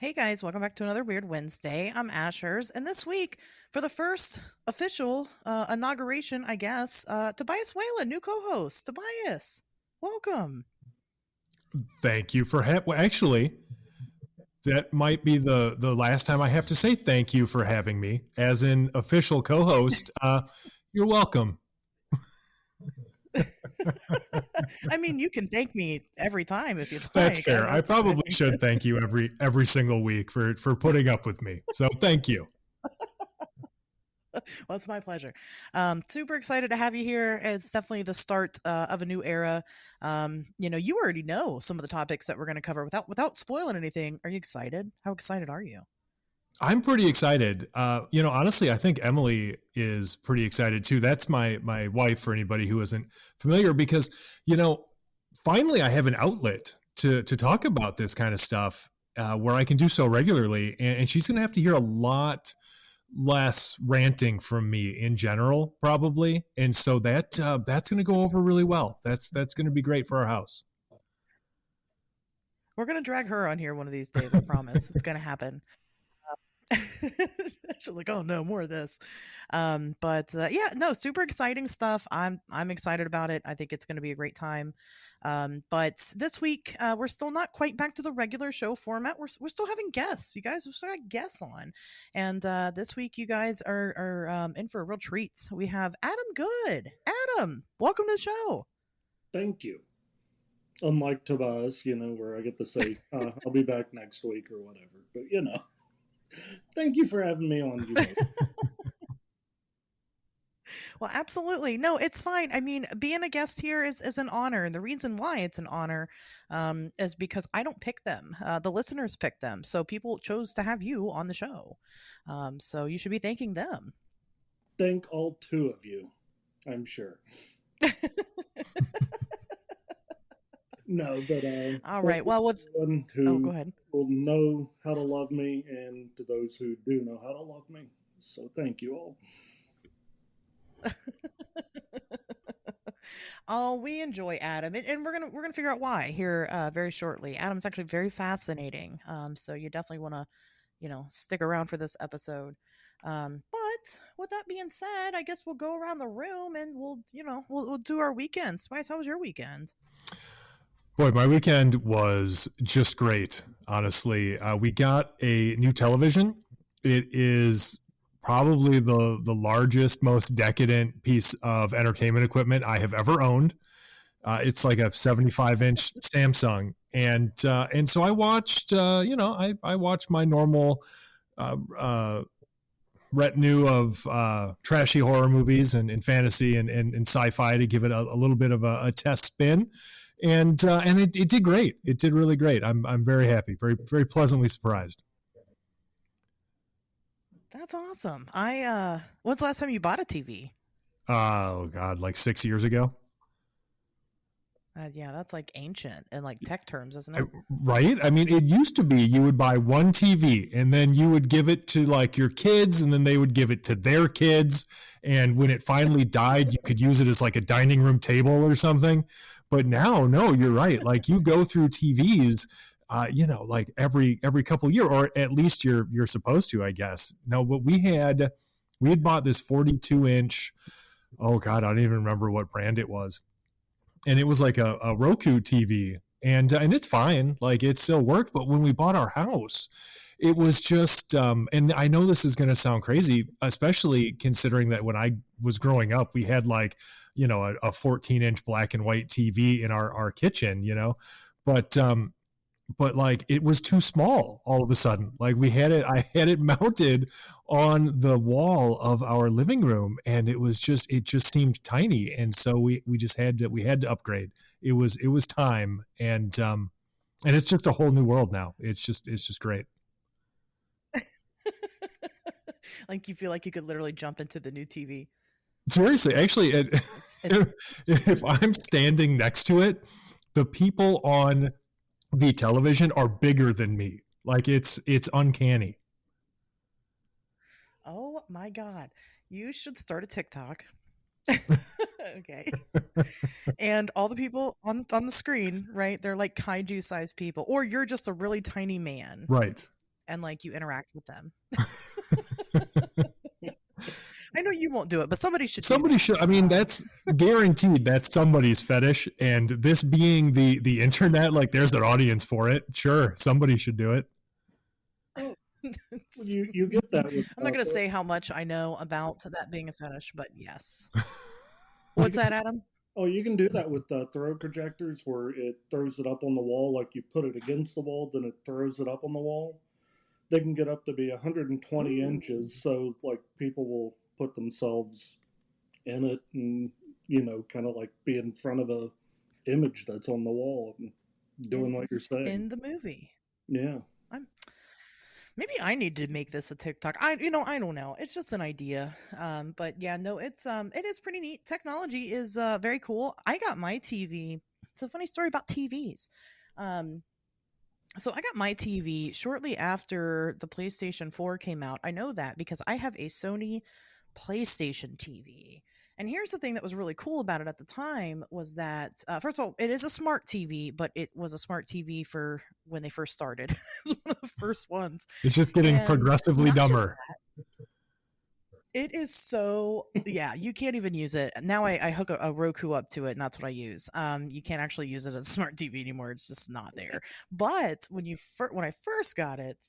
Hey guys, welcome back to another Weird Wednesday. I'm Asherz, and this week, for the first official inauguration, I guess, Tobias Whalen, new co-host. Tobias, welcome. Thank you for well, actually, that might be the last time I have to say thank you for having me as an official co-host. You're welcome. I mean, you can thank me every time if you'd That's like. fair. I probably should thank you every single week for putting up with me. So thank you. Well, it's my pleasure. Super excited to have you here. It's definitely the start of a new era. You already know some of the topics that we're going to cover without spoiling anything. Are you excited? How excited are you? I'm pretty excited. Honestly, I think Emily is pretty excited too. That's my wife, for anybody who isn't familiar, because finally I have an outlet to talk about this kind of stuff where I can do so regularly, and she's going to have to hear a lot less ranting from me in general, probably, and so that's going to go over really well. That's going to be great for our house. We're going to drag her on here one of these days. I promise. It's going to happen. She's like, oh no, more of this. Yeah, no, super exciting stuff. I'm excited about it. I think it's going to be a great time. But this week, we're still not quite back to the regular show format. We're still having guests. You guys, we've still got guests on, and this week you guys are in for a real treat. We have Adam Good. Adam, welcome to the show. Thank you. Unlike Tobias, where I get to say, I'll be back next week or whatever. But, thank you for having me on. Well, absolutely. No, it's fine. I mean, being a guest here is an honor. And the reason why it's an honor is because I don't pick them. The listeners pick them. So people chose to have you on the show. So you should be thanking them. Thank all two of you, I'm sure. No, but all right. Well, with who go ahead. will know how to love me, and to those who do know how to love me. So thank you all. Oh, we enjoy Adam, and we're gonna figure out why here very shortly. Adam's actually very fascinating. So you definitely want to, stick around for this episode. But with that being said, I guess we'll go around the room and we'll do our weekend. Spice, how was your weekend? Boy, my weekend was just great, honestly. We got a new television. It is probably the largest, most decadent piece of entertainment equipment I have ever owned. It's like a 75-inch Samsung, and so I watched. I watched my normal retinue of trashy horror movies and fantasy and sci-fi to give it a little bit of a test spin. And it did great. It did really great. I'm very happy, very very pleasantly surprised. That's awesome. When's the last time you bought a TV? Oh God, like 6 years ago. Yeah, that's like ancient in like tech terms, isn't it? Right? I mean, it used to be you would buy one TV and then you would give it to like your kids and then they would give it to their kids. And when it finally died, you could use it as like a dining room table or something. But now, no, you're right. Like you go through TVs, like every couple of years, or at least you're supposed to, I guess. No, but we had bought this 42-inch. Oh God, I don't even remember what brand it was, and it was like a Roku TV, and it's fine, like it still worked. But when we bought our house, it was just, and I know this is going to sound crazy, especially considering that when I was growing up, we had like, a 14-inch black and white TV in our kitchen, but like it was too small all of a sudden. Like I had it mounted on the wall of our living room, and it just seemed tiny. And so we had to upgrade. It was time. And it's just a whole new world now. It's just great. Like you feel like you could literally jump into the new TV. Seriously, actually, if I'm standing next to it, the people on the television are bigger than me. Like it's uncanny. Oh my God. You should start a TikTok. Okay. And all the people on the screen, right? They're like kaiju sized people, or you're just a really tiny man. Right. and like you interact with them. I know you won't do it, but somebody should do Somebody that. should. I mean, that's guaranteed. That's somebody's fetish. And this being the internet, like there's an audience for it. Sure, somebody should do it. Well, you get that with. I'm not going to say how much I know about that being a fetish, but yes. What's that, Adam? Oh, you can do that with throw projectors, where it throws it up on the wall. Like you put it against the wall, then it throws it up on the wall. They can get up to be 120 inches, so like people will put themselves in it, and kind of like be in front of a image that's on the wall and doing what you're saying in the movie. Yeah. Maybe I need to make this a TikTok. I don't know. It's just an idea. But yeah, no, it is pretty neat. Technology is very cool. I got my TV. It's a funny story about TVs. So I got my TV shortly after the PlayStation 4 came out. I know that because I have a Sony PlayStation TV. And here's the thing that was really cool about it at the time was that, first of all, it is a smart TV, but it was a smart TV for when they first started. It was one of the first ones. It's just getting progressively dumber. It is so, yeah, you can't even use it. Now I hook a Roku up to it, and that's what I use. You can't actually use it as a smart TV anymore. It's just not there. But when I first got it,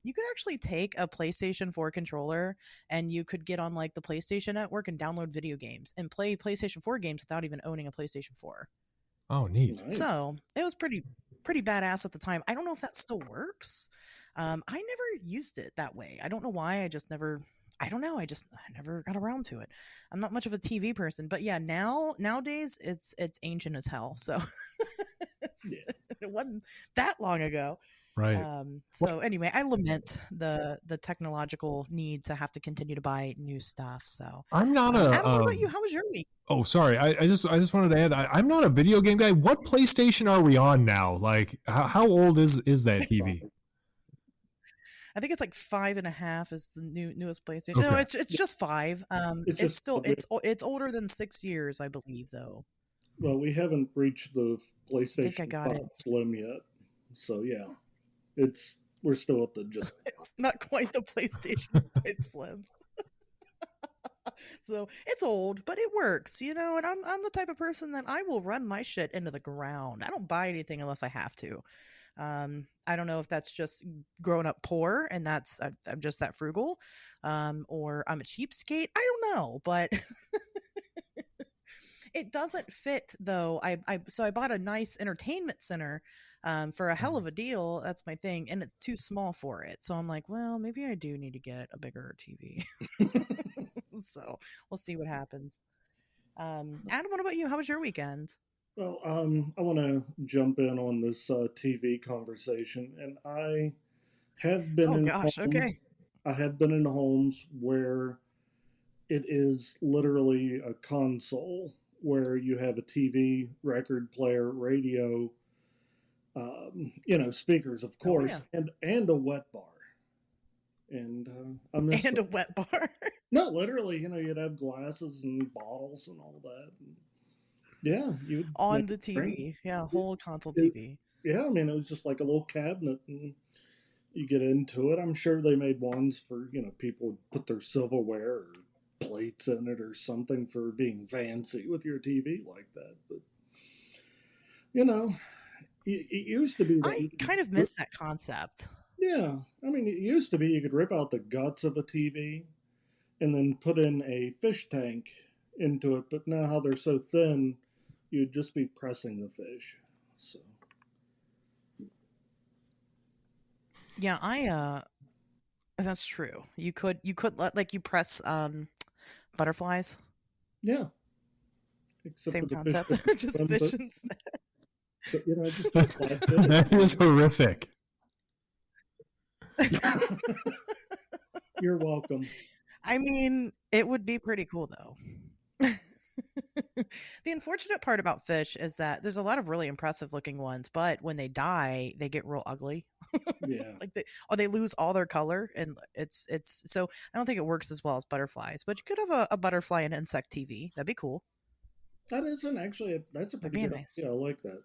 you could actually take a PlayStation 4 controller, and you could get on like the PlayStation Network and download video games and play PlayStation 4 games without even owning a PlayStation 4. Oh, neat. So it was pretty badass at the time. I don't know if that still works. I never used it that way. I don't know why. I don't know. I never got around to it. I'm not much of a TV person, but yeah, nowadays it's ancient as hell. So it wasn't that long ago. Right. So anyway, I lament the technological need to have to continue to buy new stuff. So I'm not Adam, what about you? How was your week? Oh, sorry. I just wanted to add. I'm not a video game guy. What PlayStation are we on now? Like, how old is that TV? I think it's like 5.5 is the newest PlayStation. Okay. No, it's just 5. It's older than 6 years, I believe, though. Well, we haven't reached the PlayStation I think I got it. Slim yet, so yeah, we're still at the just. It's not quite the PlayStation 5 Slim. So it's old, but it works, and I'm the type of person that I will run my shit into the ground. I don't buy anything unless I have to. I don't know if that's just growing up poor and I'm just that frugal, or I'm a cheapskate. I don't know, but it doesn't fit though. So I bought a nice entertainment center, for a hell of a deal. That's my thing. And it's too small for it. So I'm like, well, maybe I do need to get a bigger TV. So we'll see what happens. Adam, what about you? How was your weekend? Well, I want to jump in on this TV conversation, and I have been. Oh gosh, okay. I have been in homes where it is literally a console where you have a TV, record player, radio, speakers, of course, and a wet bar. And a wet bar. No, literally, you'd have glasses and bottles and all that. And yeah, you on the TV. Drink. Yeah, whole console TV. Yeah, I mean, it was just like a little cabinet, and you get into it. I'm sure they made ones for people would put their silverware or plates in it or something for being fancy with your TV like that. But it used to be. I kind of miss that concept. Yeah, I mean, it used to be you could rip out the guts of a TV and then put in a fish tank into it, but now how they're so thin, you'd just be pressing the fish. So yeah, that's true. You could let like you press butterflies. Yeah. Except same concept. Just fish instead. But, that is horrific. You're welcome. I mean, it would be pretty cool though. The unfortunate part about fish is that there's a lot of really impressive looking ones, but when they die, they get real ugly. Yeah. Like they lose all their color, and it's so I don't think it works as well as butterflies. But you could have a butterfly and insect TV. That'd be cool. That isn't actually that's a pretty good nice. idea. I like that.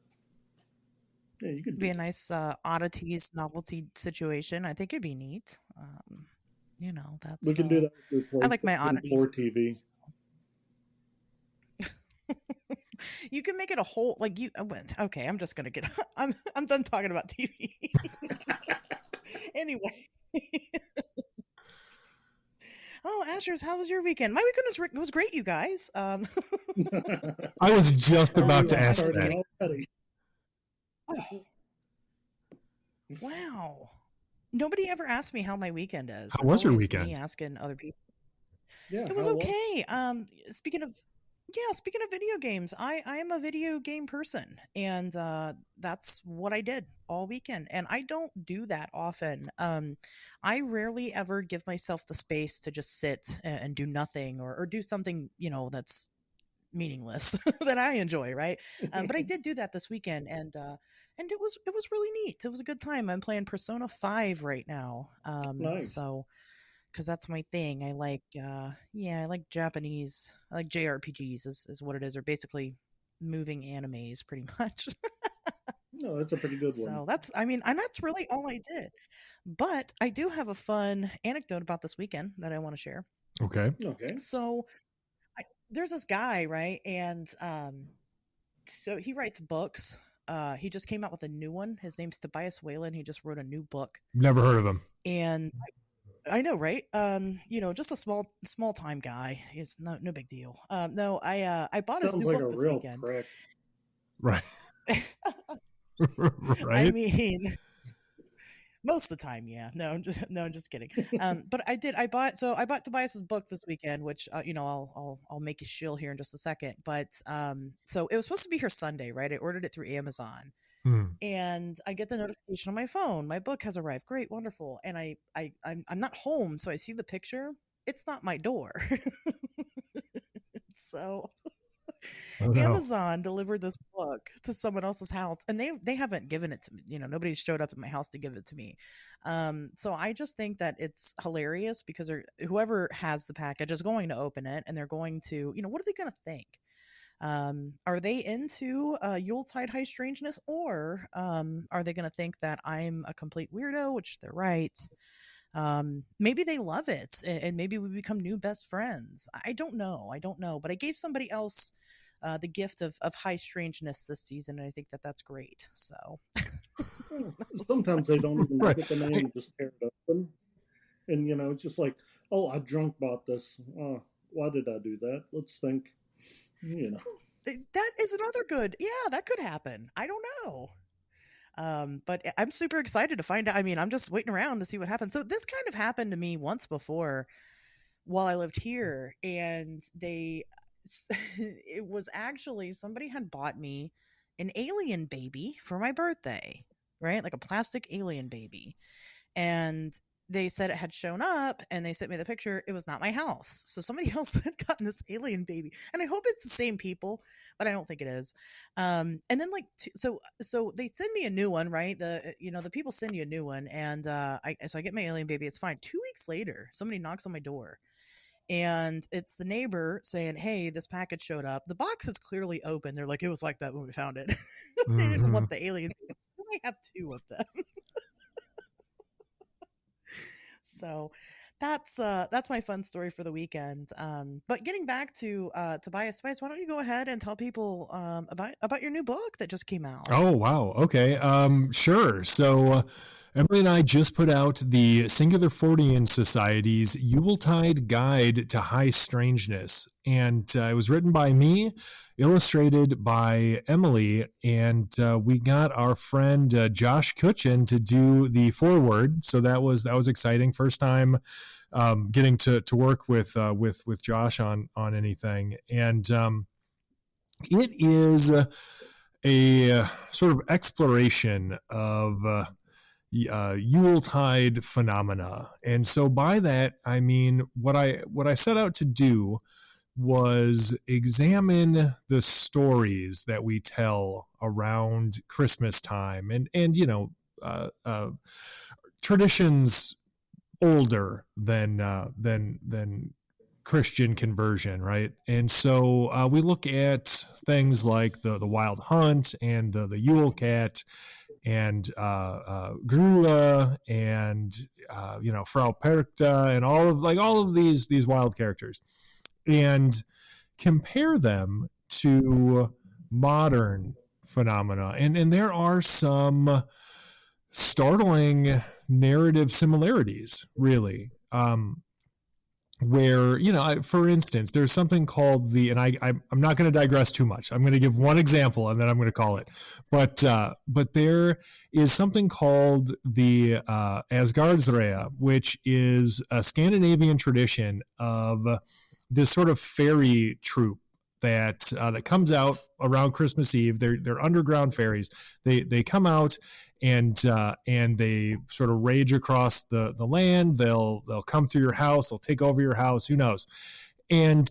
Yeah, you could Be do a nice oddities novelty situation. I think it'd be neat. We That's can do that with your I like my PlayStation oddities. 4 TV. You can make it a whole like you. Okay, I'm just gonna get. I'm done talking about TV. Anyway. Oh, Asherz, how was your weekend? My weekend was great, you guys. I was just Oh, about we to are I'm ask just that. starting kidding. already. Oh, wow. Nobody ever asked me how my weekend is. How It's was your always me weekend? asking other people. Yeah, It was how was okay. Speaking of video games, I am a video game person, and that's what I did all weekend. And I don't do that often. I rarely ever give myself the space to just sit and do nothing or do something that's meaningless that I enjoy, right? But I it? did do that this weekend, and it was really neat. It was a good time. I'm playing Persona 5 right now. Nice. So because that's my thing. I like Japanese. I like JRPGs is what it is, or basically moving animes, pretty much. No, that's a pretty good one. So and that's really all I did. But I do have a fun anecdote about this weekend that I want to share. Okay. Okay. So there's this guy, right? And so he writes books. He just came out with a new one. His name's Tobias Whalen. He just wrote a new book. Never heard of him. And I know, right? Just a small time guy. It's no big deal. No, I bought his Sounds new like book a this real weekend. prick. Right. I Right. mean, most of the time, yeah. No, I'm just kidding. But I bought Tobias's book this weekend, which I'll make you shill here in just a second. But so it was supposed to be here Sunday, right? I ordered it through Amazon. Hmm. And I get the notification on my phone. My book has arrived. Great, wonderful. And I'm not home, so I see the picture. It's not my door. So Oh no. Amazon delivered this book to someone else's house, and they haven't given it to me. Nobody's showed up at my house to give it to me. So I just think that it's hilarious because whoever has the package is going to open it, and they're going to, what are they going to think? Are they into Yuletide high strangeness, or are they going to think that I'm a complete weirdo, which they're right? Maybe they love it, and maybe we become new best friends. I don't know. But I gave somebody else the gift of high strangeness this season, and I think that that's great. So Well, that's sometimes they don't even Right. look at the name and just tear it open. And, it's just like, oh, I drunk bought this. Why did I do that? Let's think. You know. that is another good. Yeah, that could happen. I don't know. But I'm super excited to find out. I mean, I'm just waiting around to see what happens. So this kind of happened to me once before while I lived here, and it was actually somebody had bought me an alien baby for my birthday, right? Like a plastic alien baby. And they said it had shown up, and they sent me the picture. It was not my house. So somebody else had gotten this alien baby. And I hope it's the same people, but I don't think it is. And then so they send me a new one, right? The people send you a new one, and so I get my alien baby. It's fine. 2 weeks later, somebody knocks on my door, and it's the neighbor saying, "Hey, this package showed up. The box is clearly open." They're like, "It was like that when we found it." They didn't Mhm. want the alien babies. I have two of them. So that's my fun story for the weekend. But getting back to Tobias, why don't you go ahead and tell people about your new book that just came out? Oh, wow. Okay. Sure. So, Emily and I just put out the Singular Fortean Society's Yuletide Guide to High Strangeness. And it was written by me, illustrated by Emily. And we got our friend Josh Kutchin to do the foreword. So that was exciting. First time getting to work with Josh on anything. And it is a sort of exploration of Yuletide phenomena. And so by that, I mean, what I set out to do was examine the stories that we tell around Christmas time and traditions older than Christian conversion, right? And so we look at things like the Wild Hunt and the Yule Cat, Grula and Frau Perkta and all of these wild characters, and compare them to modern phenomena. And there are some startling narrative similarities, really. Where, for instance, there's something called I'm not going to digress too much. I'm going to give one example and then I'm going to call it. But there is something called the Asgerdsrea, which is a Scandinavian tradition of this sort of fairy troupe that comes out around Christmas Eve. They're underground fairies. They come out and they sort of rage across the land. They'll come through your house. They'll take over your house. Who knows? And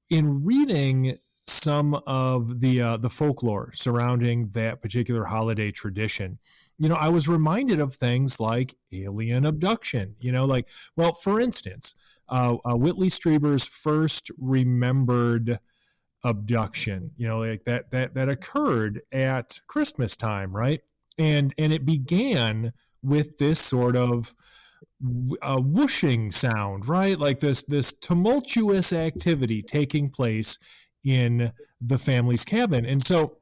in reading some of the folklore surrounding that particular holiday tradition, I was reminded of things like alien abduction. For instance, Whitley Strieber's first remembered abduction, like that occurred at Christmas time, right? And it began with this sort of whooshing sound, right? Like this tumultuous activity taking place in the family's cabin. And so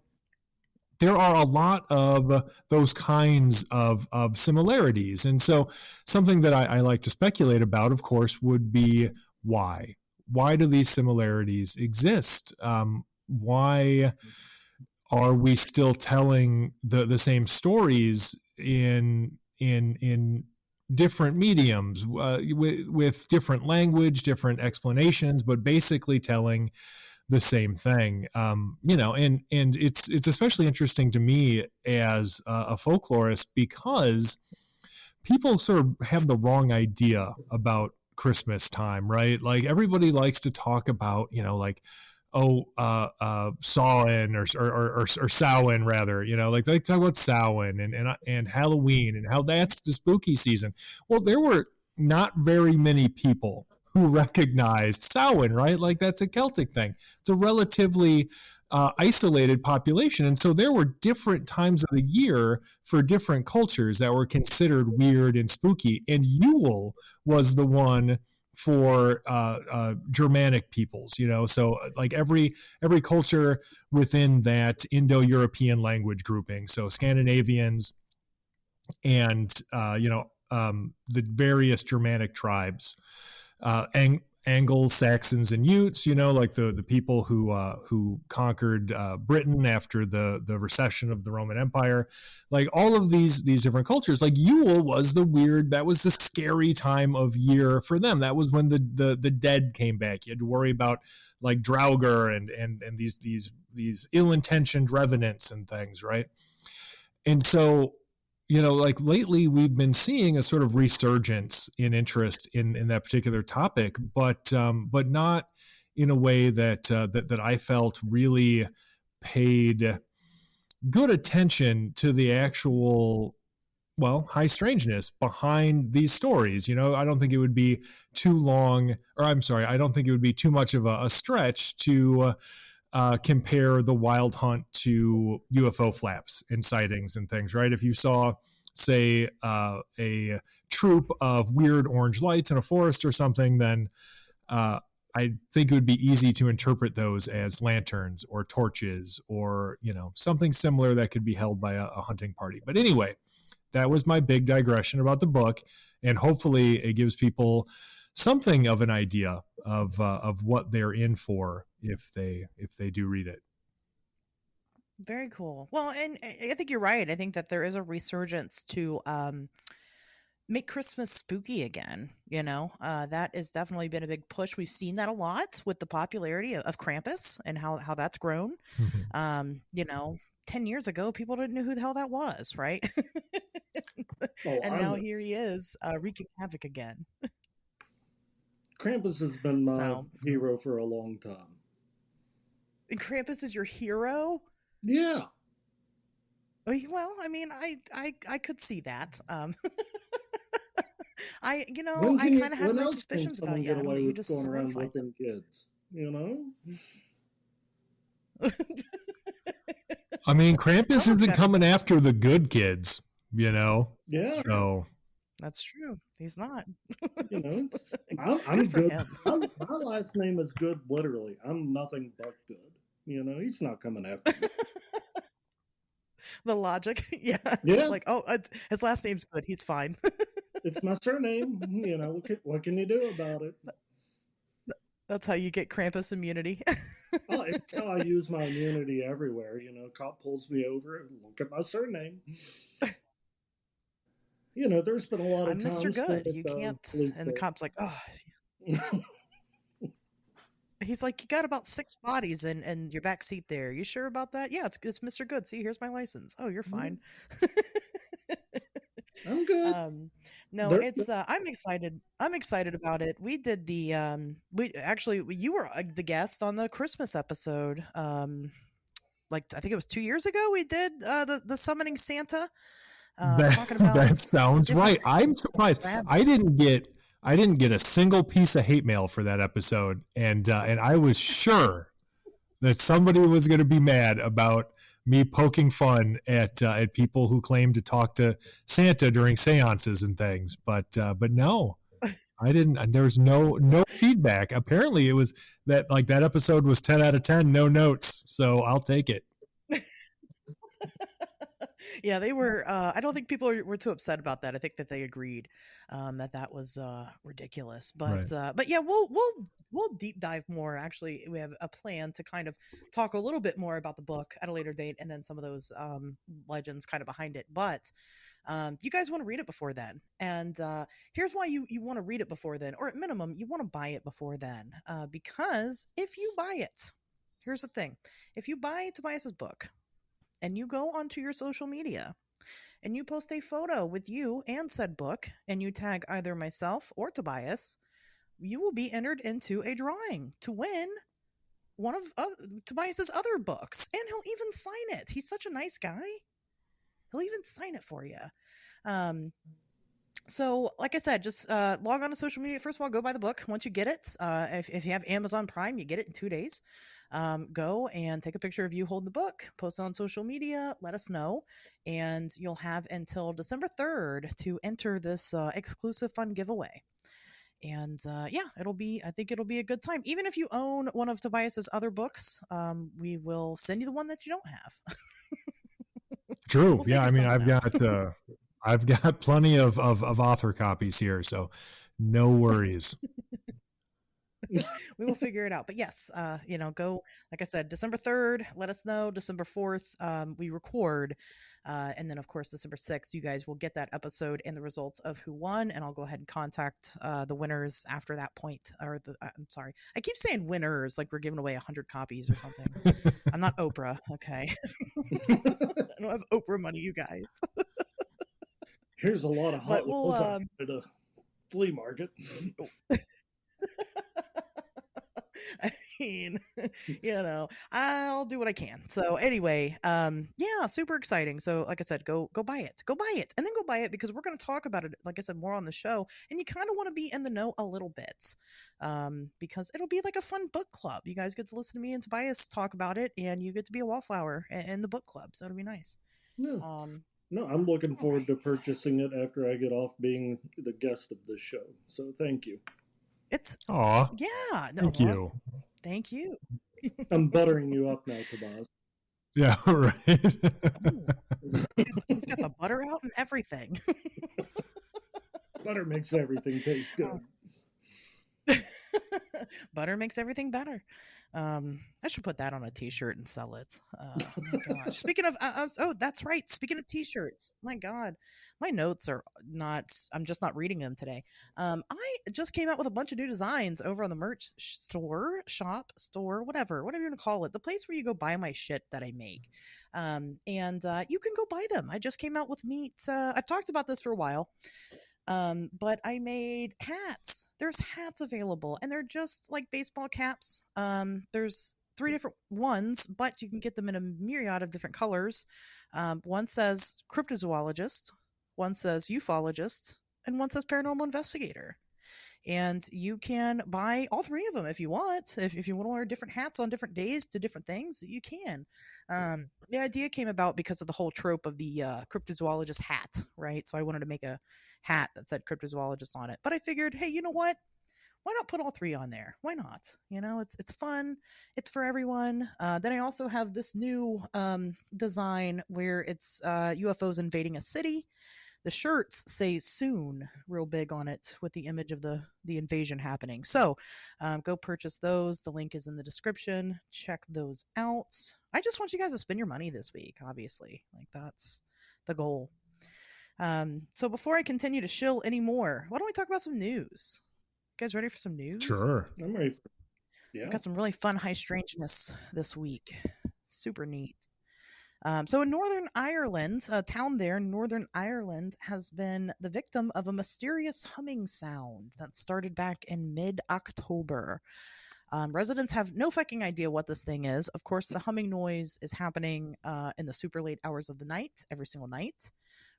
there are a lot of those kinds of similarities. And so something that I like to speculate about, of course, would be why. Why do these similarities exist? Why are we still telling the same stories in different mediums with different language, different explanations, but basically telling the same thing? And it's especially interesting to me as a folklorist, because people sort of have the wrong idea about Christmas time, right? Like everybody likes to talk about, Samhain or Samhain rather, like they talk about Samhain and Halloween and how that's the spooky season. Well, there were not very many people who recognized Samhain, right? Like that's a Celtic thing. It's a relatively isolated population. And so there were different times of the year for different cultures that were considered weird and spooky. And Yule was the one for Germanic peoples, so like every culture within that Indo-European language grouping. So Scandinavians and, the various Germanic tribes, Angles, Saxons, and Utes, like the people who conquered Britain after the recession of the Roman Empire, like all of these different cultures. Like Yule was that was the scary time of year for them. That was when the dead came back. You had to worry about like Draugr and these ill-intentioned revenants and things, right? And so, like lately we've been seeing a sort of resurgence in interest in that particular topic, but not in a way that I felt really paid good attention to the actual, high strangeness behind these stories. I don't think it would be too long, or I'm sorry, I don't think it would be too much of a stretch to compare the Wild Hunt to UFO flaps and sightings and things, right? If you saw, say, a troop of weird orange lights in a forest or something, then I think it would be easy to interpret those as lanterns or torches or, something similar that could be held by a hunting party. But anyway, that was my big digression about the book, and hopefully it gives people something of an idea of what they're in for if they do read it. Very cool. Well, and I think you're right. I think that there is a resurgence to make Christmas spooky again. That has definitely been a big push. We've seen that a lot with the popularity of Krampus and how that's grown. 10 years ago, people didn't know who the hell that was, right? And now here he is, wreaking havoc again. Krampus has been my hero for a long time. And Krampus is your hero? Yeah. Well, I mean, I could see that. I kind of had my suspicions about you. I don't think you just solidified them. Kids, I mean, Krampus Someone's isn't got to. coming after the good kids, you know? Yeah, So, That's true. He's not. you know, Good I'm for good. him. My last name is good, literally. I'm nothing but good. You know, he's not coming after me. The logic. Yeah. It's Yeah, like, oh, his last name's good. He's fine. it's my surname. You know, what can you do about it? That's how you get Krampus immunity. Oh, it's how I use my immunity everywhere. You know, cop pulls me over and look at my surname. You know, there's been a lot of I'm Mr. times when Good. You can't. police And the cop's like, oh, he's like, you got about 6 bodies in your back seat there. You sure about that? Yeah, it's Mr. Good. See, here's my license. Oh, you're fine. I'm good. No, it's I'm excited. I'm excited about it. We did the we actually you were the guest on the Christmas episode. Like I think it was 2 years ago we did the summoning Santa. Talking about that sounds different right. I'm surprised. crab. I didn't get a single piece of hate mail for that episode, and I was sure that somebody was going to be mad about me poking fun at people who claim to talk to Santa during seances and things. But no, I didn't. And there was no feedback. Apparently, it was that that episode was 10 out of 10, no notes. So I'll take it. Yeah, they were. I don't think people were too upset about that. I think that they agreed that was ridiculous. But Right. but yeah, we'll deep dive more. Actually, we have a plan to kind of talk a little bit more about the book at a later date, and then some of those legends kind of behind it. But you guys want to read it before then, and here's why you want to read it before then, or at minimum, you want to buy it before then, because if you buy it, here's the thing: if you buy Tobias's book and you go onto your social media and you post a photo with you and said book and you tag either myself or Tobias, you will be entered into a drawing to win one of Tobias's other books, and he'll even sign it. He's such a nice guy. He'll even sign it for you. So, like I said, just log on to social media. First of all, go buy the book once you get it. If you have Amazon Prime, you get it in 2 days. Go and take a picture of you holding the book, post it on social media, let us know, and you'll have until December 3rd to enter this exclusive fun giveaway. And yeah, I think it'll be a good time. Even if you own one of Tobias's other books, we will send you the one that you don't have. True. We'll Yeah. I figure mean, something out. I've got plenty of author copies here, so no worries. We will figure it out. But yes, go, like I said, December 3rd, let us know. December 4th, we record. And then, of course, December 6th, you guys will get that episode and the results of who won. And I'll go ahead and contact the winners after that point. I'm sorry. I keep saying winners like we're giving away 100 copies or something. I'm not Oprah, okay? I don't have Oprah money, you guys. Here's a lot of But Hot Wheels at a flea market. I mean, I'll do what I can. So anyway, yeah, super exciting. So like I said, go buy it. Go buy it. And then go buy it because we're going to talk about it, like I said, more on the show. And you kind of want to be in the know a little bit. Because it'll be like a fun book club. You guys get to listen to me and Tobias talk about it, and you get to be a wallflower in the book club. So it'll be nice. No. No, I'm looking forward to purchasing it after I get off being the guest of this show. So thank you. It's yeah. No, Thank you. Thank you. I'm buttering you up now, Tobias. Yeah, right. He's got the butter out and everything. Butter makes everything taste good. Butter makes everything better. I should put that on a t-shirt and sell it. Oh my gosh. Speaking of, that's right. Speaking of t-shirts, my God, my notes are not, I'm just not reading them today. I just came out with a bunch of new designs over on the merch store, whatever you want to call it. The place where you go buy my shit that I make. And you can go buy them. I just came out with neat, I've talked about this for a while. But I made hats. There's hats available, and they're just like baseball caps. There's 3 different ones, but you can get them in a myriad of different colors. One says cryptozoologist, one says ufologist, and one says paranormal investigator. and you can buy all three of them if you want. If you want to wear different hats on different days to different things, you can. The idea came about because of the whole trope of the cryptozoologist hat, right? So I wanted to make a hat that said cryptozoologist on it. But I figured, hey, you know what? Why not put all three on there? Why not? It's fun. It's for everyone. Then I also have this new design where it's UFOs invading a city. The shirts say soon real big on it with the image of the invasion happening. So go purchase those. The link is in the description. Check those out. I just want you guys to spend your money this week, obviously. Like, that's the goal. So before I continue to shill anymore, why don't we talk about some news? You guys ready for some news? Sure. I'm ready for I've got some really fun high strangeness this week. Super neat. So in Northern Ireland, a town there in Northern Ireland has been the victim of a mysterious humming sound that started back in mid-October. Residents have no fucking idea what this thing is. Of course, the humming noise is happening in the super late hours of the night, every single night.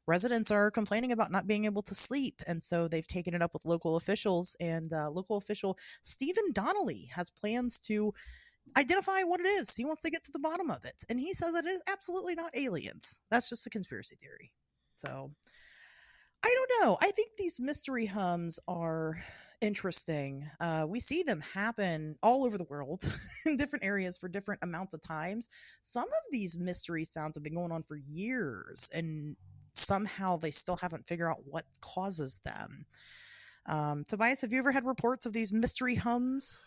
Residents are complaining about not being able to sleep, and so they've taken it up with local officials, and local official Stephen Donnelly has plans to identify what it is. He wants to get to the bottom of it, and he says that it is absolutely not aliens. That's just a conspiracy theory. So I don't know. I think these mystery hums are interesting. We see them happen all over the world in different areas for different amounts of times. Some of these mystery sounds have been going on for years, and somehow they still haven't figured out what causes them. Tobias, have you ever had reports of these mystery hums?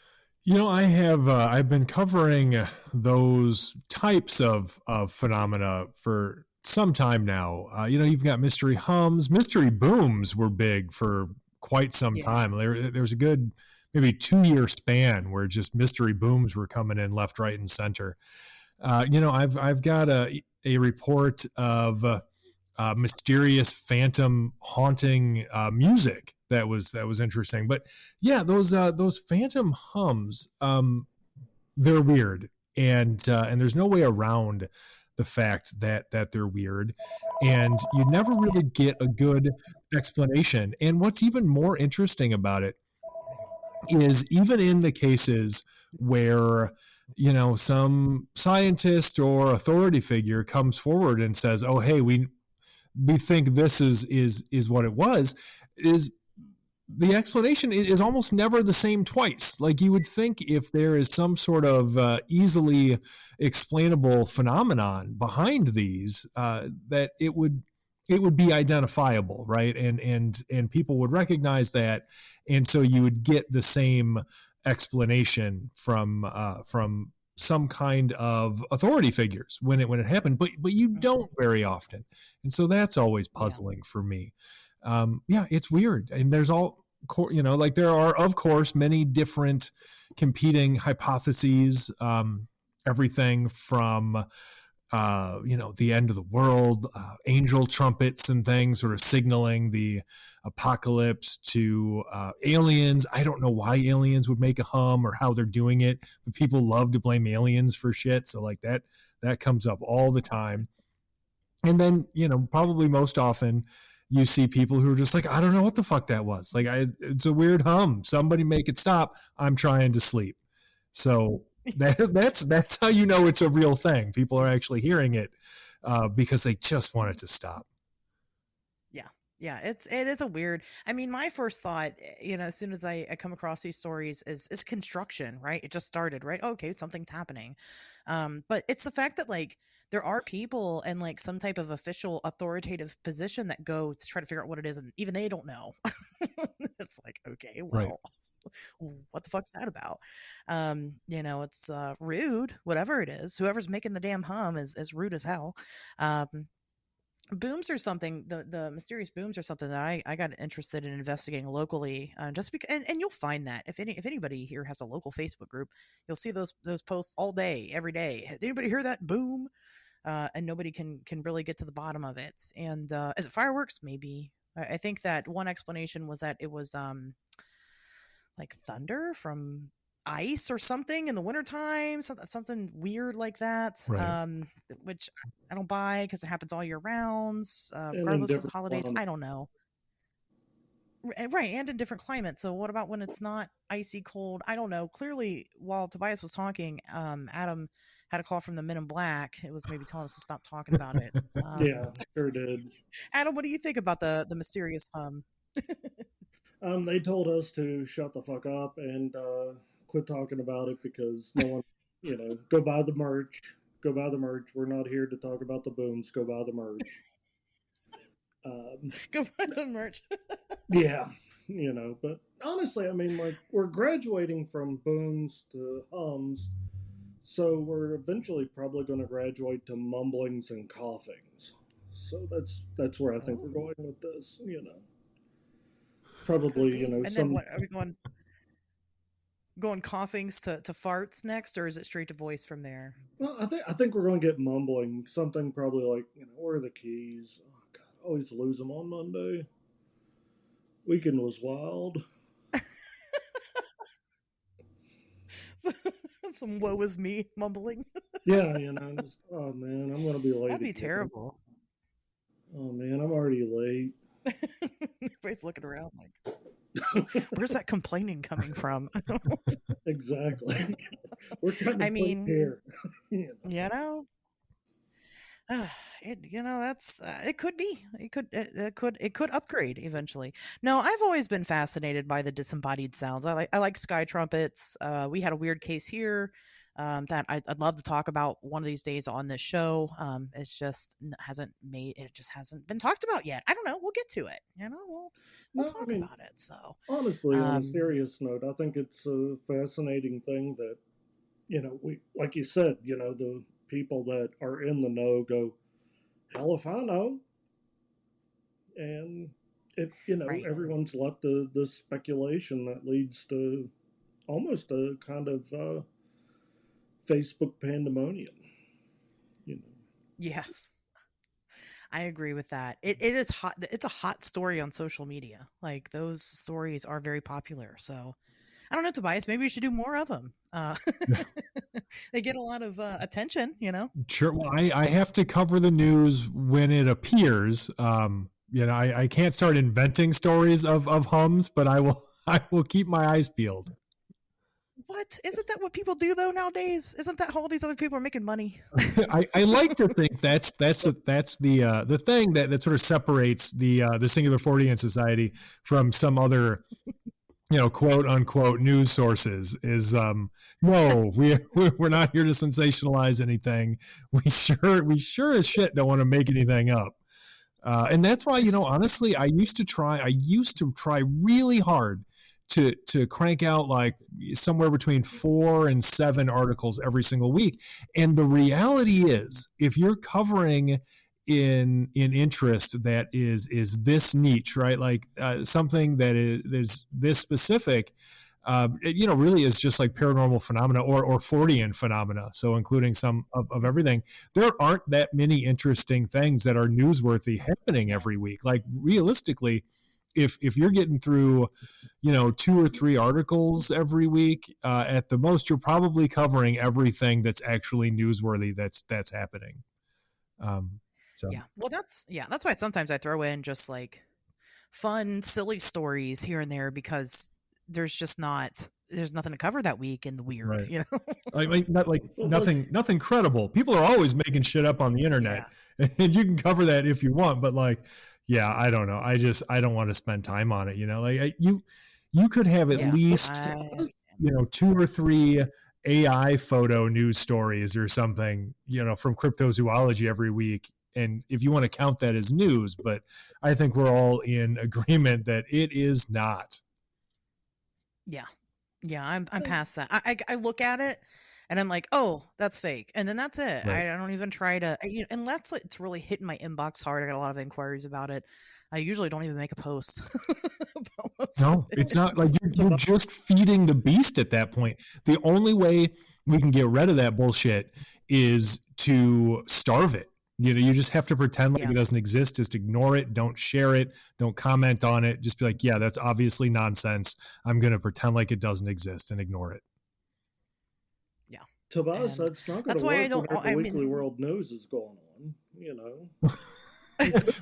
I have. I've been covering those types of phenomena for some time now. You've got mystery hums, mystery booms were big for quite some time. There's a good maybe 2-year span where just mystery booms were coming in left, right, and center. I've got a report of mysterious phantom haunting music that was interesting. But yeah, those phantom hums, they're weird, and there's no way around the fact that they're weird, and you never really get a good explanation. And what's even more interesting about it is, even in the cases where some scientist or authority figure comes forward and says, "Oh, hey, we think this is what it was," is the explanation is almost never the same twice. Like, you would think if there is some sort of easily explainable phenomenon behind these, that it would be identifiable, right? And people would recognize that, and so you would get the same explanation from some kind of authority figures when it happened, but you don't very often, and so that's always puzzling for me. It's weird, and there's there are, of course, many different competing hypotheses. Everything from the end of the world, angel trumpets and things sort of signaling the apocalypse, to aliens. I don't know why aliens would make a hum or how they're doing it, but people love to blame aliens for shit. So like that comes up all the time. And then, probably most often you see people who are just like, I don't know what the fuck that was. Like, it's a weird hum. Somebody make it stop. I'm trying to sleep. So that's how you know it's a real thing. People are actually hearing it because they just want it to stop. Yeah, it is a weird. I mean, my first thought, as soon as I come across these stories, is construction, right? It just started, right? Okay, something's happening. But it's the fact that, like, there are people in, like, some type of official authoritative position that go to try to figure out what it is, and even they don't know. It's like, okay, well, right. What the fuck's that about? It's rude, whatever it is. Whoever's making the damn hum is rude as hell. Booms are something, the mysterious booms are something that I got interested in investigating locally, just because, and you'll find that if anybody here has a local Facebook group, you'll see those posts all day, every day. Did anybody hear that boom? And nobody can really get to the bottom of it. And is it fireworks? Maybe. I think that one explanation was that it was like thunder from ice or something in the wintertime, something weird like that, right. Which I don't buy because it happens all year round, regardless of the holidays. I don't know. Right, and in different climates. So what about when it's not icy cold? I don't know. Clearly, while Tobias was talking, Adam had a call from the Men in Black. It was maybe telling us to stop talking about it. Yeah, sure did. Adam, what do you think about the mysterious hum? They told us to shut the fuck up and quit talking about it because no one, go buy the merch. Go buy the merch. We're not here to talk about the booms. Go buy the merch. Go buy the merch. Yeah, but honestly, I mean, like, we're graduating from booms to hums, so we're eventually probably going to graduate to mumblings and coughings. So that's where I think we're going with this. Could Probably, be. And then some. what are we going coughings to farts next, or is it straight to voice from there? Well, I think we're going to get mumbling. Something probably like, where are the keys? Oh God, I always lose them on Monday. Weekend was wild. Some woe is me mumbling. Yeah, just, oh man, I'm going to be late. That'd be again. terrible. Oh man, I'm already late. Everybody's looking around like, where's that complaining coming from? Exactly. We're trying to I mean, here. That's it could be. It could upgrade eventually. No, I've always been fascinated by the disembodied sounds. I like sky trumpets. We had a weird case here that I'd love to talk about one of these days on this show. It's just it just hasn't been talked about yet. I don't know. We'll get to it. We'll talk about it. So honestly, on a serious note, I think it's a fascinating thing that we, like you said, the people that are in the know go, hell if I know. And if right. everyone's left to this speculation that leads to almost a kind of Facebook pandemonium. Yeah, I agree with that. It is hot. It's a hot story on social media. Like those stories are very popular. So I don't know, Tobias. Maybe we should do more of them. They get a lot of attention. Sure. Well, I have to cover the news when it appears. I can't start inventing stories of hums, but I will keep my eyes peeled. What? Isn't that what people do though nowadays? Isn't that how all these other people are making money? I like to think that's the thing that sort of separates the Singular Fortean Society from some other quote unquote news sources is no, we're not here to sensationalize anything. We sure as shit don't want to make anything up. And that's why, honestly, I used to try really hard to crank out like somewhere between 4 and 7 articles every single week. And the reality is, if you're covering in interest that is this niche, right? Like something that is this specific, it really is just like paranormal phenomena or Fortean phenomena. So including some of everything. There aren't that many interesting things that are newsworthy happening every week. Like realistically, if you're getting through, 2 or 3 articles every week, at the most, you're probably covering everything that's actually newsworthy that's happening. So. Yeah. Well, that's why sometimes I throw in just like fun, silly stories here and there because there's nothing to cover that week in the weird, right. Nothing credible. People are always making shit up on the internet, and you can cover that if you want. But I don't know. I don't want to spend time on it. You could have at least 2 or 3 AI photo news stories or something, from cryptozoology every week. And if you want to count that as news, but I think we're all in agreement that it is not. Yeah. Yeah. I'm past that. I look at it and I'm like, oh, that's fake. And then that's it. Right. I don't even try to, unless it's really hitting my inbox hard. I got a lot of inquiries about it. I usually don't even make a post. No, it's not like you're just feeding the beast at that point. The only way we can get rid of that bullshit is to starve it. You just have to pretend like it doesn't exist. Just ignore it. Don't share it. Don't comment on it. Just be like, yeah, that's obviously nonsense. I'm going to pretend like it doesn't exist and ignore it. Yeah. Tobias, that's not going to work whenever the Weekly World News is going on,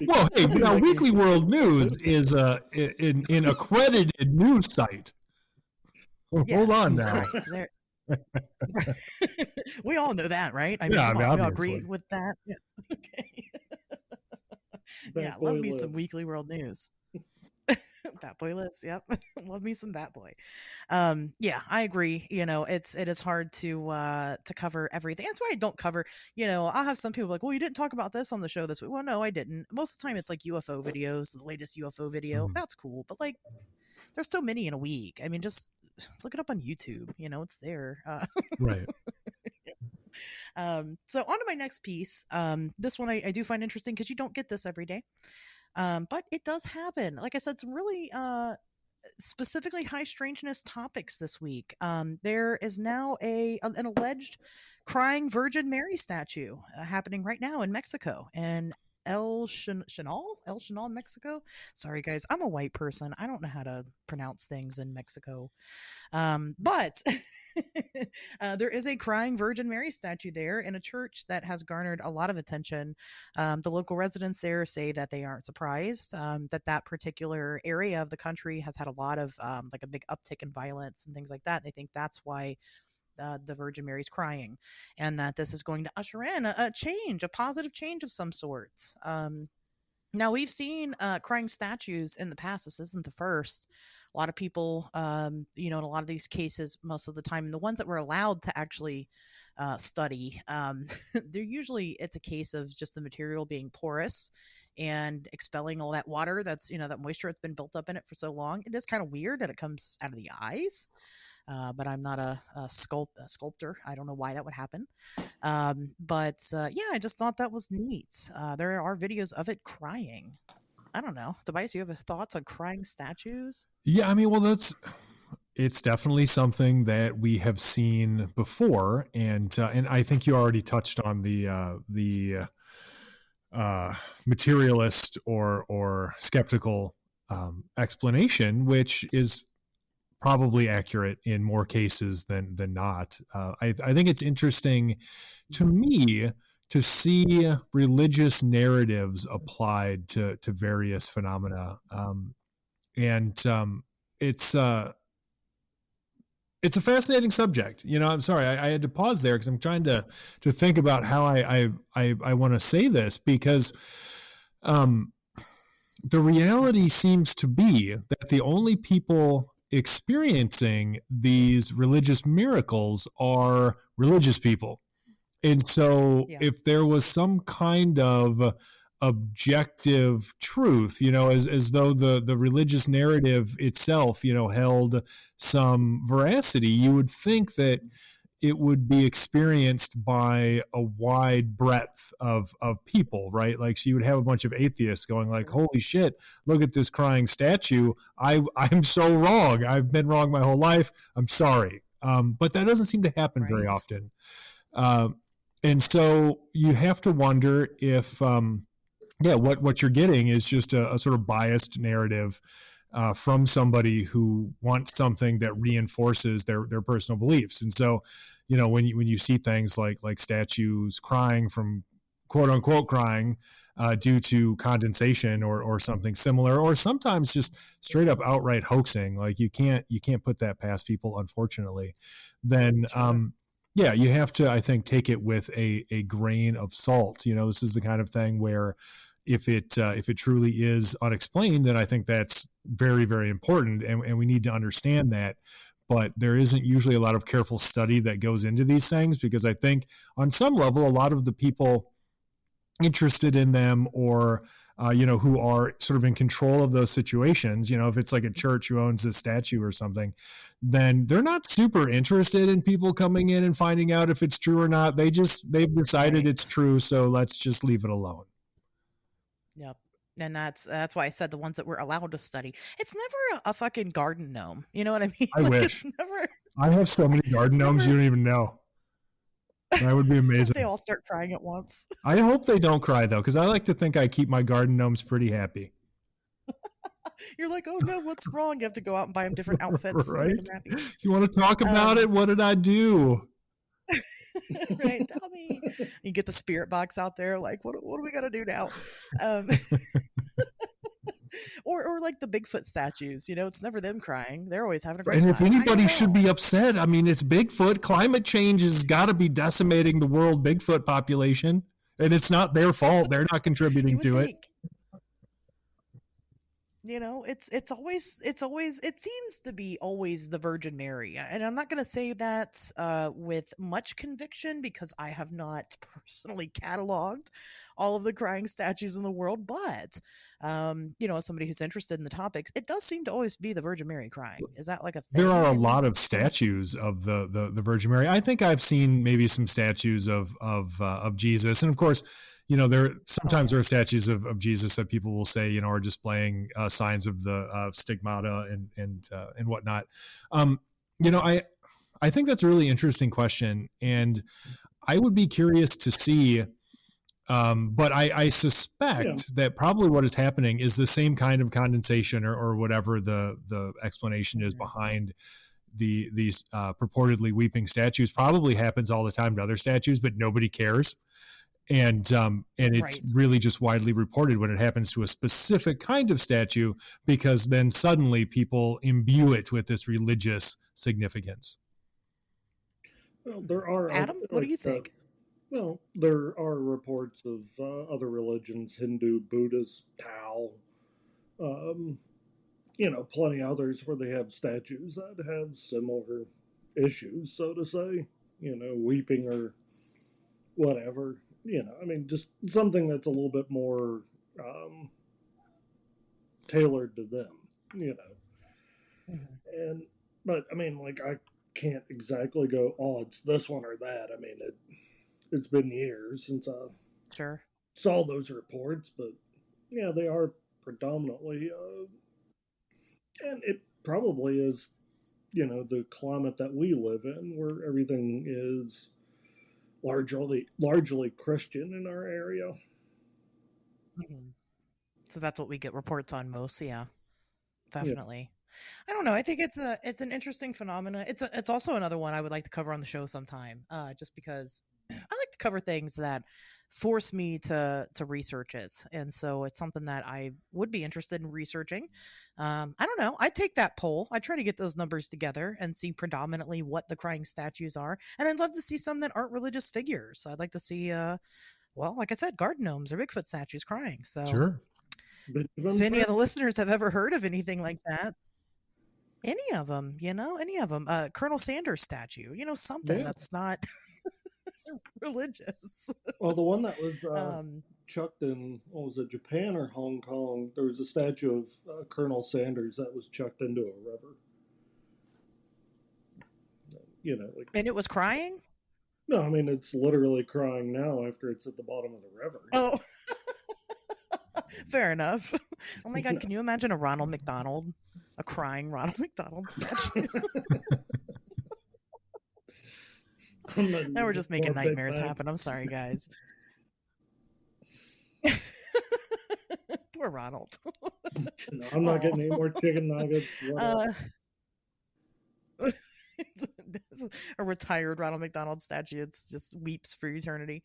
Well, hey, now Like, Weekly World News is an accredited news site. Hold on Yes, now. right. There, we all know that, right? I mean, Yeah, I come mean, on, we all obviously. agree with that. Yeah. Okay. Yeah, Bat love Boy me some lives. Weekly World News. Bat Boy lives. Yep, love me some Bat Boy. Yeah, I agree. It is hard to cover everything. That's why I don't cover. I'll have some people like, well, you didn't talk about this on the show this week. Well, no, I didn't. Most of the time, it's like UFO videos, the latest UFO video. Mhm. That's cool, but like, there's so many in a week. I mean, just look it up on YouTube. It's there. Right. So on to my next piece. This one I do find interesting because you don't get this every day. But it does happen. Like I said, some really specifically high strangeness topics this week. There is now an alleged crying Virgin Mary statue happening right now in Mexico, and El Chinal, Mexico. Sorry, guys, I'm a white person. I don't know how to pronounce things in Mexico. But there is a crying Virgin Mary statue there in a church that has garnered a lot of attention. The local residents there say that they aren't surprised that particular area of the country has had a lot of like a big uptick in violence and things like that. They think that's why the Virgin Mary's crying, and that this is going to usher in a change, a positive change of some sorts. Now, we've seen crying statues in the past. This isn't the first. A lot of people, in a lot of these cases, most of the time, the ones that were allowed to actually study, it's a case of just the material being porous and expelling all that water that moisture that's been built up in it for so long. It is kind of weird that it comes out of the eyes. But I'm not a sculptor. I don't know why that would happen. Yeah, I just thought that was neat. There are videos of it crying. I don't know. Tobias, you have thoughts on crying statues? Yeah, I mean, well, it's definitely something that we have seen before, and I think you already touched on the materialist or skeptical explanation, which is probably accurate in more cases than not. I think it's interesting to me to see religious narratives applied to various phenomena, and it's a fascinating subject. I'm sorry, I had to pause there because I'm trying to think about how I want to say this, because the reality seems to be that the only people experiencing these religious miracles are religious people. And so Yeah. if there was some kind of objective truth, as though the religious narrative itself, held some veracity, you would think that it would be experienced by a wide breadth of people, right? Like, so you would have a bunch of atheists going like, holy shit, look at this crying statue. I'm so wrong. I've been wrong my whole life. I'm sorry. But that doesn't seem to happen very Right. often. And so you have to wonder if, what you're getting is just a sort of biased narrative from somebody who wants something that reinforces their personal beliefs. And so, when you see things like statues crying from quote unquote crying due to condensation or something similar, or sometimes just straight up outright hoaxing, like you can't put that past people, unfortunately, then Sure. yeah, you have to, I think, take it with a grain of salt. This is the kind of thing where if it truly is unexplained, then I think that's very, very important, and we need to understand that. But there isn't usually a lot of careful study that goes into these things, because I think on some level, a lot of the people interested in them, or who are sort of in control of those situations, if it's like a church who owns a statue or something, then they're not super interested in people coming in and finding out if it's true or not. They've decided Right. it's true, so let's just leave it alone. Yep. And that's why I said the ones that we're allowed to study. It's never a fucking garden gnome. You know what I mean? I Like, wish. it's never. I have so many garden It's gnomes, you never. don't even know. That would be They amazing. all start crying at once. I hope they don't cry, though, because I like to think I keep my garden gnomes pretty happy. You're like, oh no, what's wrong? You have to go out and buy them different outfits to make Right? them happy. You want to talk about Um, it? What did I do? Right? Tell me. You get the spirit box out there, like, what do we got to do now? Um, or like the Bigfoot statues, it's never them crying. They're always having a great And if time. I don't anybody should know. be upset, I mean, it's Bigfoot. Climate change has got to be decimating the world Bigfoot population. And it's not their fault. They're not You contributing would to it. think. It's always it seems to be always the Virgin Mary, and I'm not going to say that with much conviction because I have not personally cataloged all of the crying statues in the world, but as somebody who's interested in the topics, it does seem to always be the Virgin Mary crying. Is that like a There are thing? a lot of statues of the Virgin Mary. I think I've seen maybe some statues of Jesus, and of course, there sometimes there are statues of Jesus that people will say, are displaying signs of the stigmata and whatnot. I think that's a really interesting question, and I would be curious to see. But I suspect that probably what is happening is the same kind of condensation or whatever the explanation is behind these purportedly weeping statues. Probably happens all the time to other statues, but nobody cares. And it's Right. really just widely reported when it happens to a specific kind of statue, because then suddenly people imbue it with this religious significance. Well, there are Adam, what do you think? well, there are reports of other religions, Hindu, Buddhist, Tao, um, plenty others where they have statues that have similar issues, so to say, weeping or whatever. I mean, just something that's a little bit more tailored to them, And, but I mean, like, I can't exactly go, oh, it's this one or that. I mean, it's been years since I Sure. saw those reports, but yeah, they are predominantly, and it probably is, the climate that we live in, where everything is largely Christian in our area. Mhm. So that's what we get reports on most. Yeah, definitely. I don't know. I think it's an interesting phenomena. It's also another one I would like to cover on the show sometime. Just because I like to cover things that force me to research it, and so it's something that I would be interested in researching. I don't know. I take that poll. I try to get those numbers together and see predominantly what the crying statues are, and I'd love to see some that aren't religious figures. I'd like to see, well, like I said, garden gnomes or Bigfoot statues crying. So, Sure. if any of the listeners have ever heard of anything like that, any of them, any of them, Colonel Sanders statue, something Yeah. that's not religious. Well, the one that was Um, chucked in, what was it, Japan or Hong Kong? There was a statue of Colonel Sanders that was chucked into a river. Like, and it was crying. no, I mean, it's literally crying now after it's at the bottom of the river. Oh, fair enough. Oh my God, can you imagine a Ronald McDonald, a crying Ronald McDonald statue? Now we're just making nightmares happen. I'm sorry, guys. Poor Ronald. I'm not getting any more chicken nuggets. A retired Ronald McDonald statue. It's just weeps for eternity.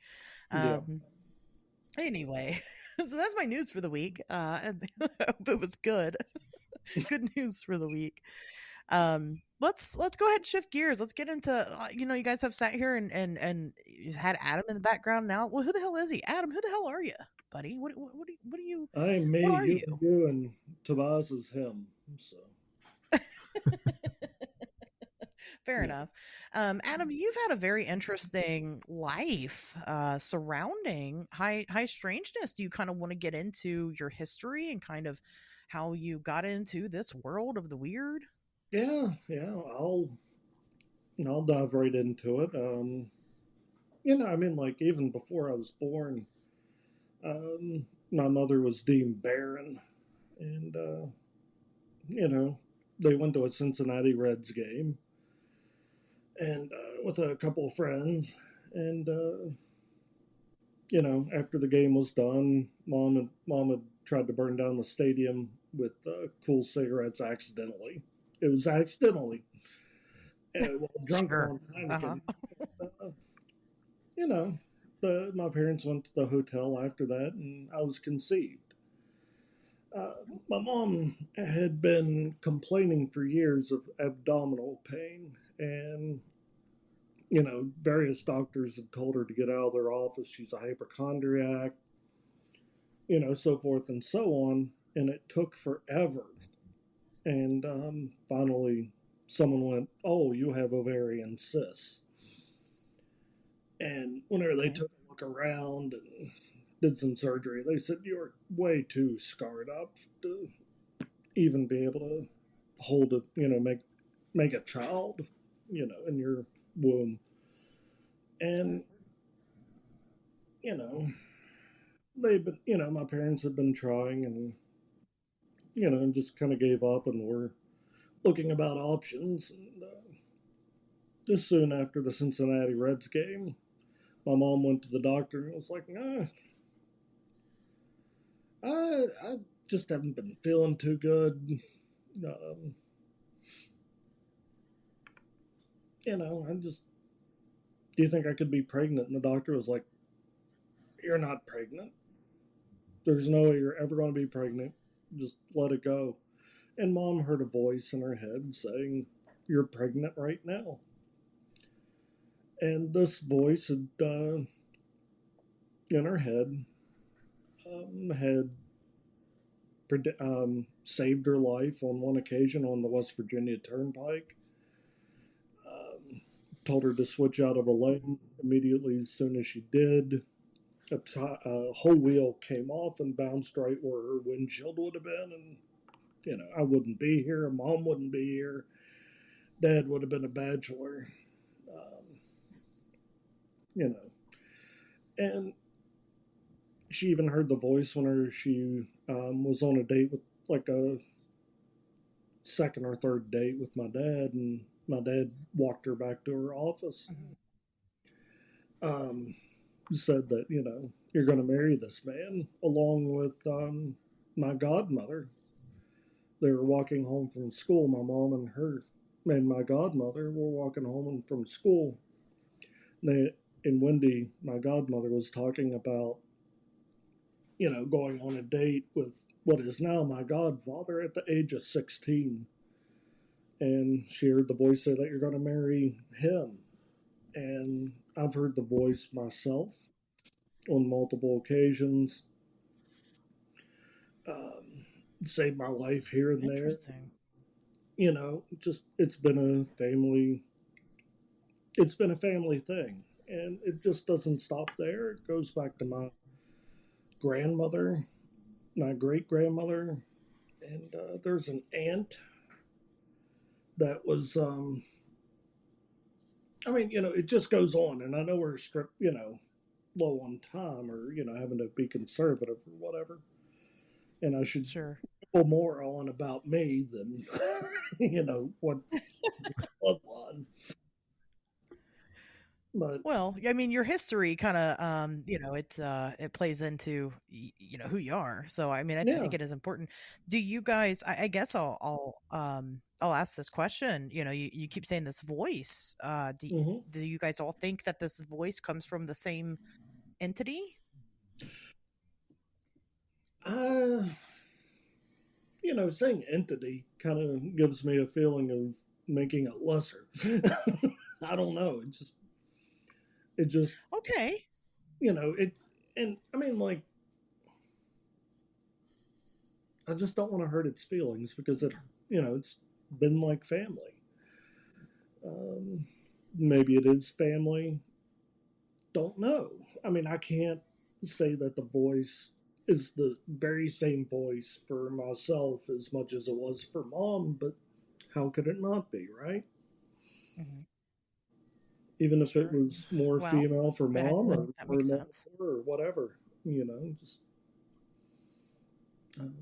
Anyway, so that's my news for the week. And I hope it was good. Good news for the week. Let's go ahead and shift gears. Let's get into you guys have sat here and you've had Adam in the background now. Well, who the hell is he? Adam, who the hell are you, buddy? What are you? I'm me, what are you? and Tobias is him. So fair enough. Adam, you've had a very interesting life surrounding high strangeness. Do you kind of want to get into your history and kind of how you got into this world of the weird? yeah, I'll dive right into it. I mean, like, even before I was born, my mother was deemed barren, and they went to a Cincinnati Reds game, and with a couple of friends, and after the game was done, mom had tried to burn down the stadium with cool cigarettes accidentally. It was accidentally. Drunk Sure. on Heineken. you know, my parents went to the hotel after that, and I was conceived. Uh, my mom had been complaining for years of abdominal pain, and various doctors had told her to get out of their office. She's a hypochondriac, so forth and so on. And it took forever. And finally, someone went, "Oh, you have ovarian cysts." And whenever they Okay. took a look around and did some surgery, they said, "You're way too scarred up to even be able to hold it, make a child, in your womb." And, you know, they've been, my parents have been trying and, just kind of gave up and were looking about options. And just soon after the Cincinnati Reds game, my mom went to the doctor and was like, "Nah, I just haven't been feeling too good. Um, I just, do you think I could be pregnant?" And the doctor was like, "You're not pregnant. There's no way you're ever going to be pregnant. Just let it go." And mom heard a voice in her head saying, "You're pregnant right now." And this voice had, in her head, had saved her life on one occasion on the West Virginia Turnpike. Um, Told her to switch out of a lane immediately as soon as she did. A whole wheel came off and bounced right where her windshield would have been. And, I wouldn't be here. Mom wouldn't be here. Dad would have been a bachelor. Um, you know, and she even heard the voice whenever she was on a date with, like, a second or third date with my dad, and my dad walked her back to her office. Mhm. Um, Said that, "You're going to marry this man," along with my godmother. They were walking home from school. My mom and her and my godmother were walking home from school. They, and Wendy, my godmother, was talking about, going on a date with what is now my godfather at the age of 16. And she heard the voice say that you're going to marry him. And I've heard the voice myself on multiple occasions. Um, Saved my life here and there. Interesting. Just it's been a family thing, and it just doesn't stop there. It goes back to my grandmother, my great grandmother, and there's an aunt that was. I mean, it just goes on, and I know we're low on time, or having to be conservative or whatever, and I should Sure. go more on about me than what bloodline. But Well, I mean, your history kind of, it plays into, who you are. So, I mean, I yeah. think it is important. Do you guys? I guess I'll ask this question. You keep saying this voice. Hmm. Do you guys all think that this voice comes from the same entity? uh saying entity kind of gives me a feeling of making it lesser. I don't know. It just Okay. it, and I mean, like, I just don't want to hurt its feelings because it's been like family. Um, Maybe it is family. Don't know. I mean, I can't say that the voice is the very same voice for myself as much as it was for mom, but how could it not be, right? Hmm. Even if it Sure. was more Well, female for that, mom that or that more makes male sense. for her or whatever, just um,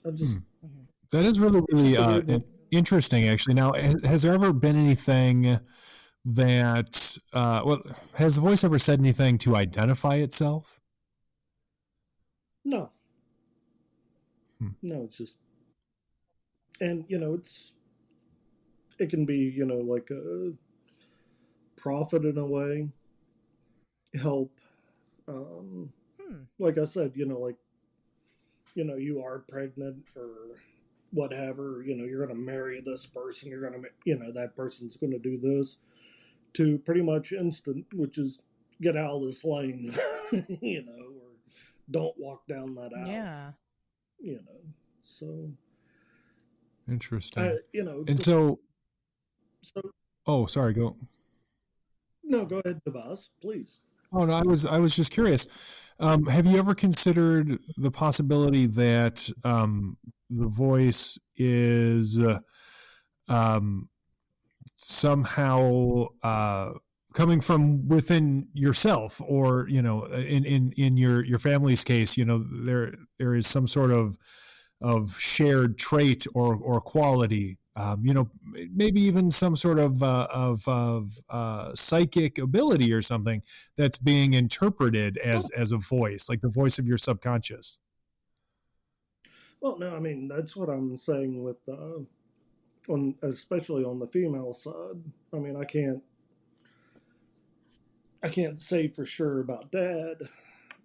I Hmm. just Hmm. That is really, it's really just a weird one. interesting, actually. Now, has there ever been anything that, well, has the voice ever said anything to identify itself? No, Hmm. no, it's just, and it can be like a prophet in a way. help. Hmm. Like I said, you are pregnant or whatever, you're going to marry this person, you're going to, that person's going to do this, to pretty much instant, which is get out of this lane, or don't walk down that aisle, Yeah. you know. So, Interesting. And the, so, so oh, sorry, go. no, go ahead, Tobias, please. Oh no, I was just curious. Have you ever considered the possibility that the voice is um, somehow coming from within yourself, or in your family's case, there is some sort of shared trait or quality, maybe even some sort of psychic ability or something that's being interpreted Oh, as a voice, like the voice of your subconscious. well, no, I mean, that's what I'm saying with, especially on the female side. I mean, I can't say for sure about Dad.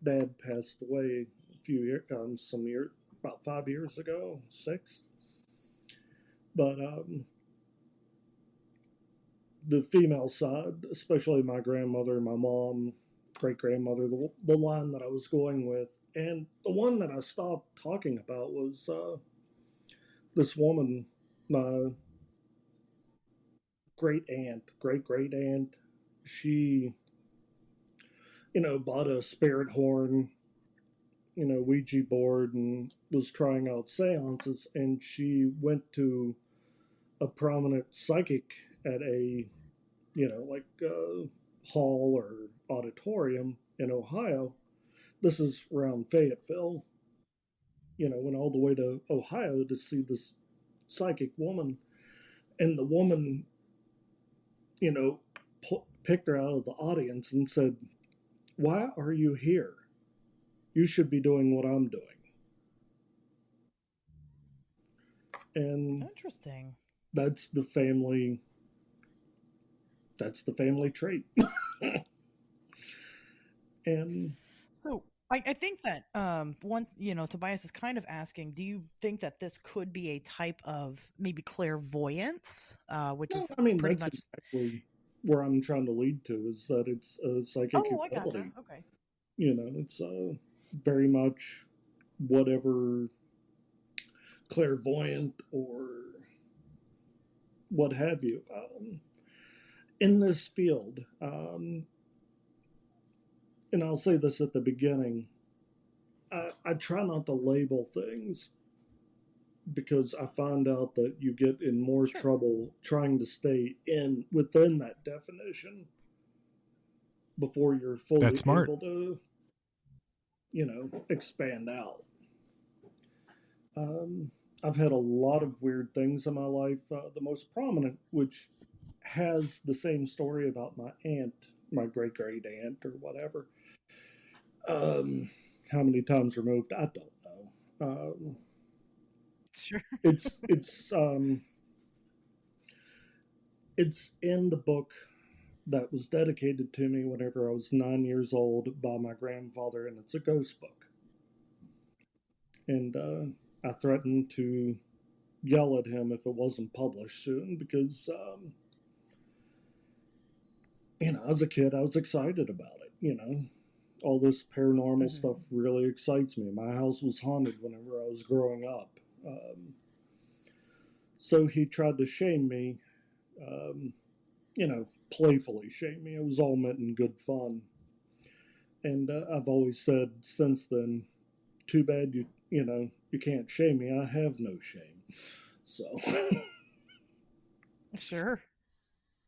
Dad passed away a few years, some years, about 5 years ago, 6. But the female side, especially my grandmother, my mom, great grandmother, the line that I was going with, and the one that I stopped talking about was this woman, my great great aunt. She, bought a spirit horn, Ouija board, and was trying out seances. And she went to a prominent psychic at a, like hall or auditorium in Ohio. This is around Fayetteville. Went all the way to Ohio to see this psychic woman. And the woman, you know, picked her out of the audience and said, "Why are you here? You should be doing what I'm doing." And Interesting. that's the family that's the family trait. And So I think that one, Tobias is kind of asking, do you think that this could be a type of maybe clairvoyance, which no, is I mean, pretty that's much. exactly where I'm trying to lead to, is that it's a psychic Oh, I gotcha. ability. Okay. It's very much whatever clairvoyant or what have you. In this field, and I'll say this at the beginning, I try not to label things, because I find out that you get in more Sure. trouble trying to stay in within that definition before you're That's fully smart. able to, expand out. Um, I've had a lot of weird things in my life. The most prominent, which has the same story about my aunt, my great great aunt, or whatever. Um, how many times removed? I don't know. Sure. It's it's um, it's in the book that was dedicated to me whenever I was 9 years old by my grandfather, and it's a ghost book. And I threatened to yell at him if it wasn't published soon, because as a kid, I was excited about it. All this paranormal Hmm. stuff really excites me. My house was haunted whenever I was growing up. So he tried to shame me, um, playfully shame me. It was all meant in good fun. And I've always said since then, too bad you can't shame me. I have no shame. So, Sure.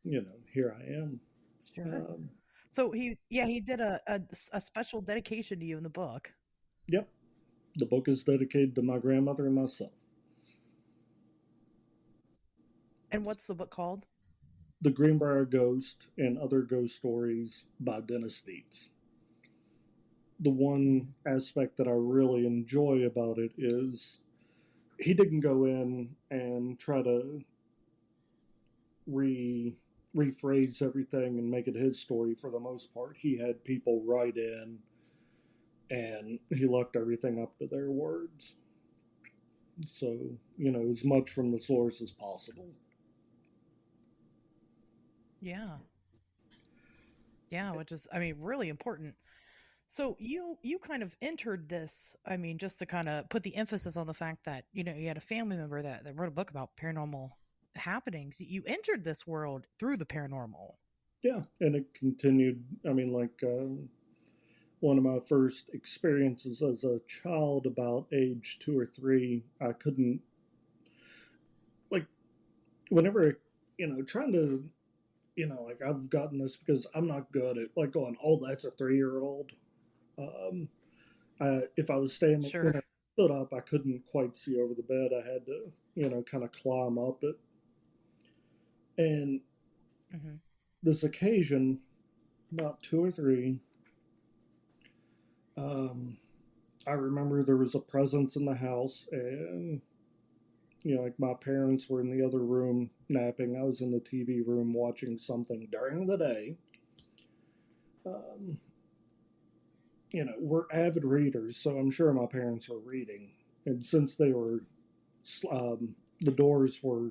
here I am. Sure. Um, So he did a special dedication to you in the book. yep, the book is dedicated to my grandmother and myself. And what's the book called? The Greenbrier Ghost and Other Ghost Stories by Dennis Dietz. The one aspect that I really enjoy about it is he didn't go in and try to rephrase everything and make it his story for the most part. He had people write in, and he left everything up to their words. So, as much from the source as possible. Yeah. Yeah, which is, I mean, really important. So you kind of entered this, I mean, just to kind of put the emphasis on the fact that, you had a family member that wrote a book about paranormal happenings. You entered this world through the paranormal. Yeah, and it continued. I mean, like one of my first experiences as a child, about age 2 or 3, I couldn't, like, whenever, trying to, like, I've gotten this because I'm not good at, like, going, oh, that's a 3-year-old. Um, if I was standing, Sure. stood up, I couldn't quite see over the bed. I had to, kind of climb up it. And Hmm. this occasion, about 2 or 3, um, I remember there was a presence in the house, and like, my parents were in the other room napping. I was in the TV room watching something during the day. Um, we're avid readers, so I'm sure my parents were reading. And since they were, the doors were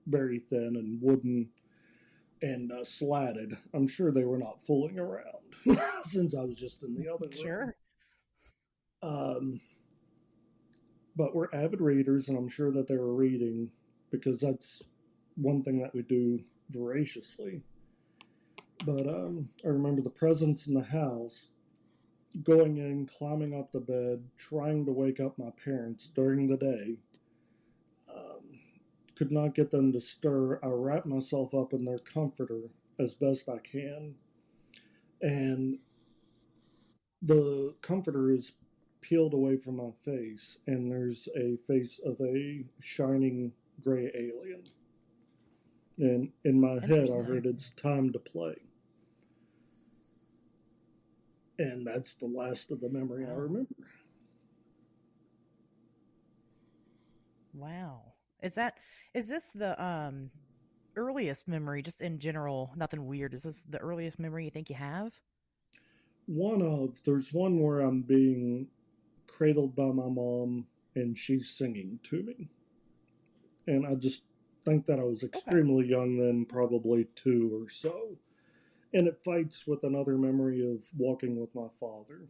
very thin and wooden and slatted, I'm sure they were not fooling around since I was just in the other room. Sure. Um, but we're avid readers, and I'm sure that they were reading because that's one thing that we do voraciously. But I remember the presence in the house, going in, climbing up the bed, trying to wake up my parents during the day. Um, could not get them to stir. I wrap myself up in their comforter as best I can, and the comforter is peeled away from my face, and there's a face of a shining gray alien. And in my head, I Interesting. heard, it's time to play. And that's the last of the memory I Wow. remember. Wow. Is this the earliest memory just in general, nothing weird? Is this the earliest memory you think you have? There's one where I'm being cradled by my mom and she's singing to me. And I just think that I was Okay. extremely young then, probably 2 or so. And it fights with another memory of walking with my father,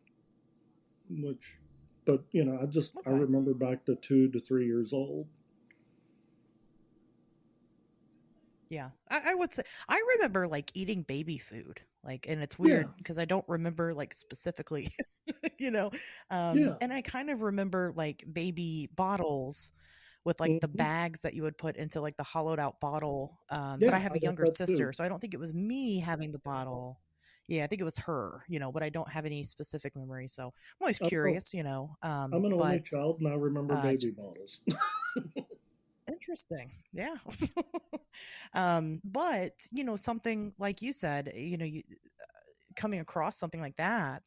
which, but I Okay. remember back to 2 to 3 years old. Yeah. I would say I remember like eating baby food. Like, and it's Yeah, weird because I don't remember like specifically, you know. yeah, And I kind of remember like baby bottles with like the hmm, bags that you would put into like the hollowed out bottle. But I yeah, have I a got younger that too. sister, so I don't think it was me having the bottle. Yeah, I think it was her, but I don't have any specific memory. So I'm always I don't know. curious, I'm an only but child and I remember uh, baby bottles. interesting. Yeah. But, something like you said, coming across something like that,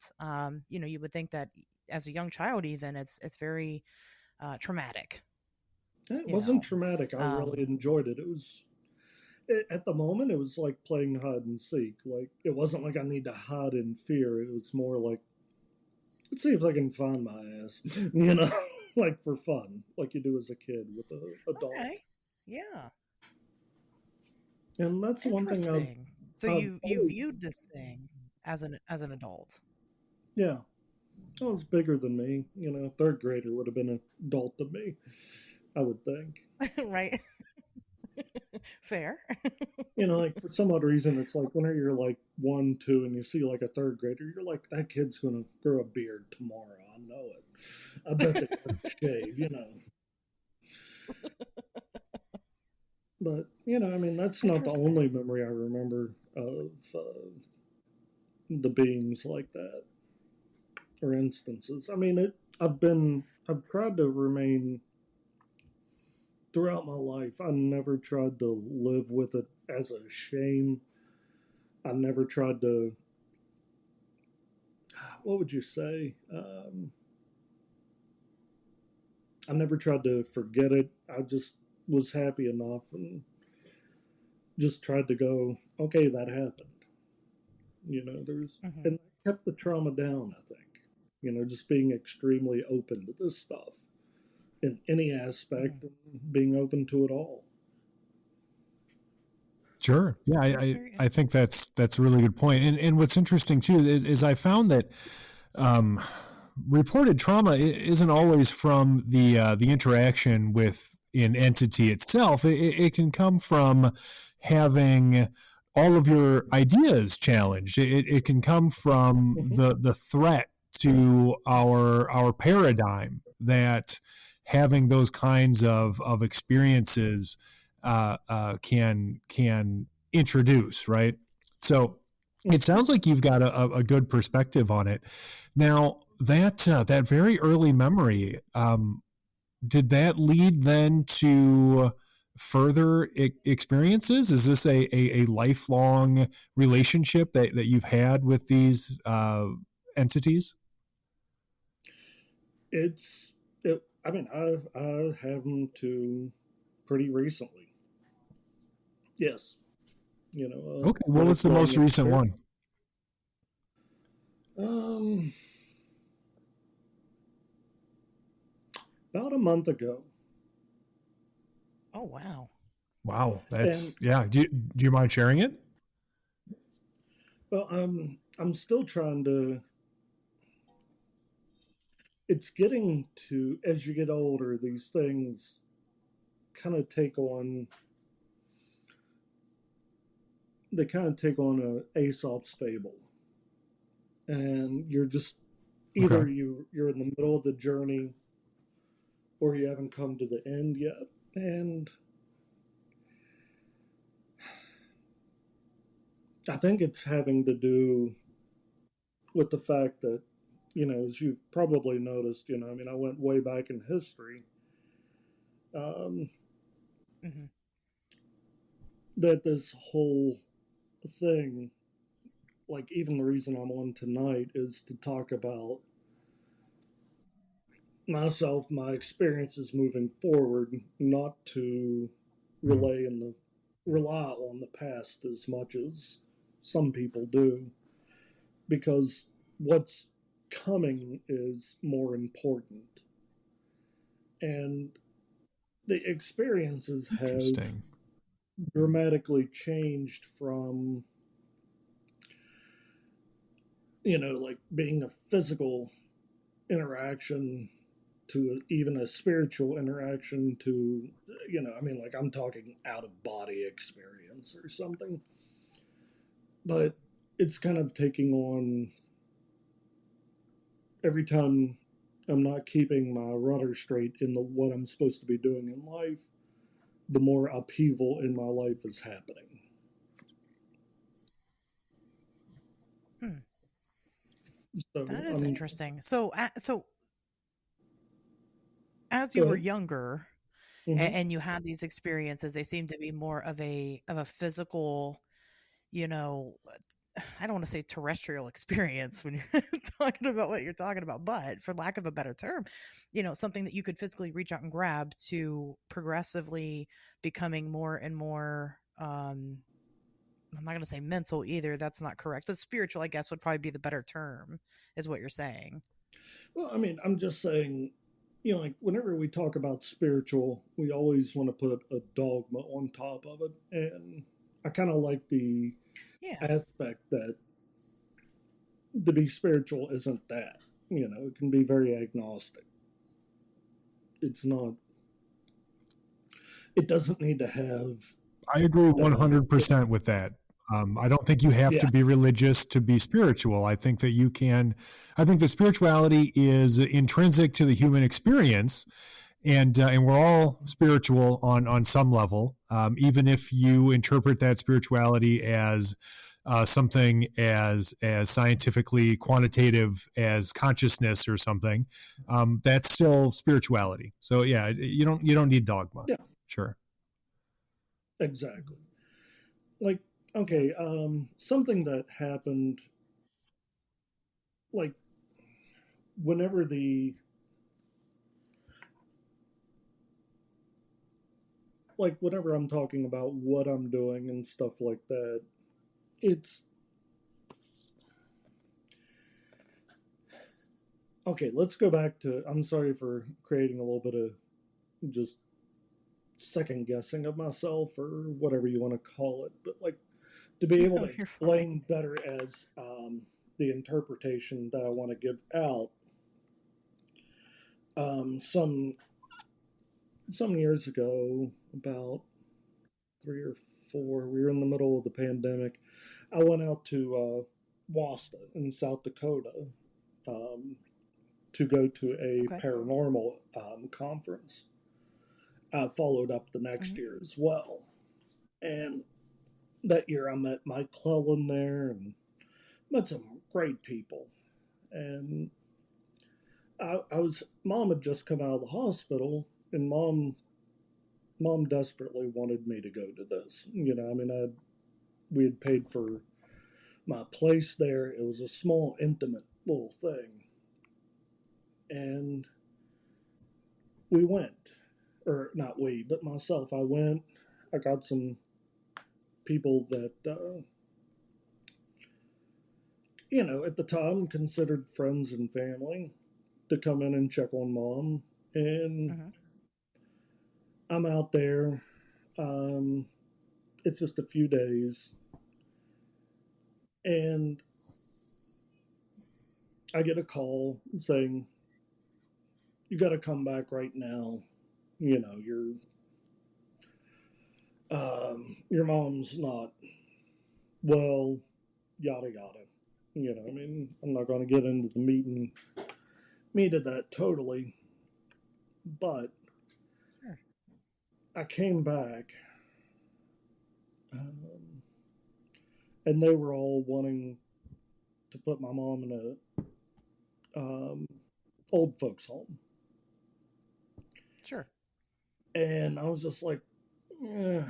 you would think that as a young child, even it's very traumatic, It you wasn't know. traumatic. I really Um, enjoyed it. At the moment, it was like playing hide and seek. Like, it wasn't like I need to hide in fear. It was more like, let's see if I can find my ass, like for fun, like you do as a kid with a doll. okay. Yeah. And that's the one thing Interesting. So I've you always, viewed this thing as an adult. yeah, it was bigger than me. Third grader would have been an adult to me, I would think. Right? Fair. Like, for some odd reason, it's like whenever you're like 1, 2, and you see like a third grader, you're like, that kid's gonna grow a beard tomorrow. I know it. I bet they shave. But I mean, that's not the Interesting. only memory I remember of the beings like that, or instances. I mean, I've tried to remain throughout my life. I never tried to live with it as a shame. I never tried to, what would you say? I never tried to forget it. I just was happy enough and just tried to go, okay, that happened. There's, Hmm. and that kept the trauma down, I think. Just being extremely open to this stuff in any Hmm. aspect and being open to it all. Sure. Yeah, That's very I think that's a really good point. And what's interesting too is I found that um, reported trauma isn't always from the interaction with an entity itself. It can come from having all of your ideas challenged. It can come from Hmm. the threat to our paradigm that having those kinds of experiences can introduce, right? So it sounds like you've got a good perspective on it. Now that very early memory, did that lead then to further experiences? Is this a lifelong relationship that you've had with these entities? It's, I mean, I have them to pretty recently. Yes, Okay, what was the lifelong most recent experience. one? Um, about a month ago, Oh, wow. Wow, and that's yeah. Do you mind sharing it? well, I'm still trying to. It's getting to, as you get older, these things kind of take on. They kind of take on a Aesop's fable, and you're just Okay. either you're in the middle of the journey or you haven't come to the end yet. And I think it's having to do with the fact that, as you've probably noticed, I mean, I went way back in history, um, Hmm. that this whole thing, like even the reason I'm on tonight is to talk about myself, my experiences moving forward, not to Mm, rely on the past as much as some people do, because what's coming is more important. And the experiences have interesting. dramatically changed from, like being a physical interaction to even a spiritual interaction to, I mean, like I'm talking out of body experience or something. But it's kind of taking on every time I'm not keeping my rudder straight in the what I'm supposed to be doing in life, the more upheaval in my life is happening. Hmm. That So is I'm interesting. So as go you were ahead. younger Hmm. and you had these experiences, they seem to be more of a physical, you know, I don't want to say terrestrial experience when you're talking about what you're talking about, but for lack of a better term, something that you could physically reach out and grab to progressively becoming more and more I'm not going to say mental either, that's not correct, but spiritual I guess would probably be the better term is what you're saying. Well, I mean, I'm just saying, like whenever we talk about spiritual, we always want to put a dogma on top of it. And I kind of like the Yeah. aspect that to be spiritual isn't that. It can be very agnostic. It's not, it doesn't need to have, I agree uh, 100% with that. I don't think you have yeah, to be religious to be spiritual. I think that you can. I think that spirituality is intrinsic to the human experience, and we're all spiritual on some level, even if you interpret that spirituality as something as scientifically quantitative as consciousness or something. That's still spirituality. So yeah, you don't need dogma. yeah, Sure. exactly. Like, okay, Yes. something that happened, like, whenever like whenever I'm talking about what I'm doing and stuff like that, it's okay. Let's go back to. I'm sorry for creating a little bit of just second guessing of myself or whatever you want to call it, but like to be able No, to you're fine. explain better as the interpretation that I want to give out. Some years ago, about 3 or 4, we were in the middle of the pandemic. I went out to Wasta in South Dakota um, to go to a Okay. paranormal conference. I followed up the next Hmm. year as well, and that year I met Mike Clellan there and met some great people. And I was mom had just come out of the hospital, and mom desperately wanted me to go to this. I mean, we had paid for my place there. It was a small, intimate little thing, and we went, or not we, but myself. I went. I got some people that at the time considered friends and family to come in and check on mom, and Hmm. I'm out there. Um, it's just a few days, and I get a call saying, "You got to come back right now. You know, your mom's not well, yada yada." I mean, I'm not going to get into the meat of that totally, but Sure. I came back, um, and they were all wanting to put my mom in a old folks home, Sure. and I was just like, eh.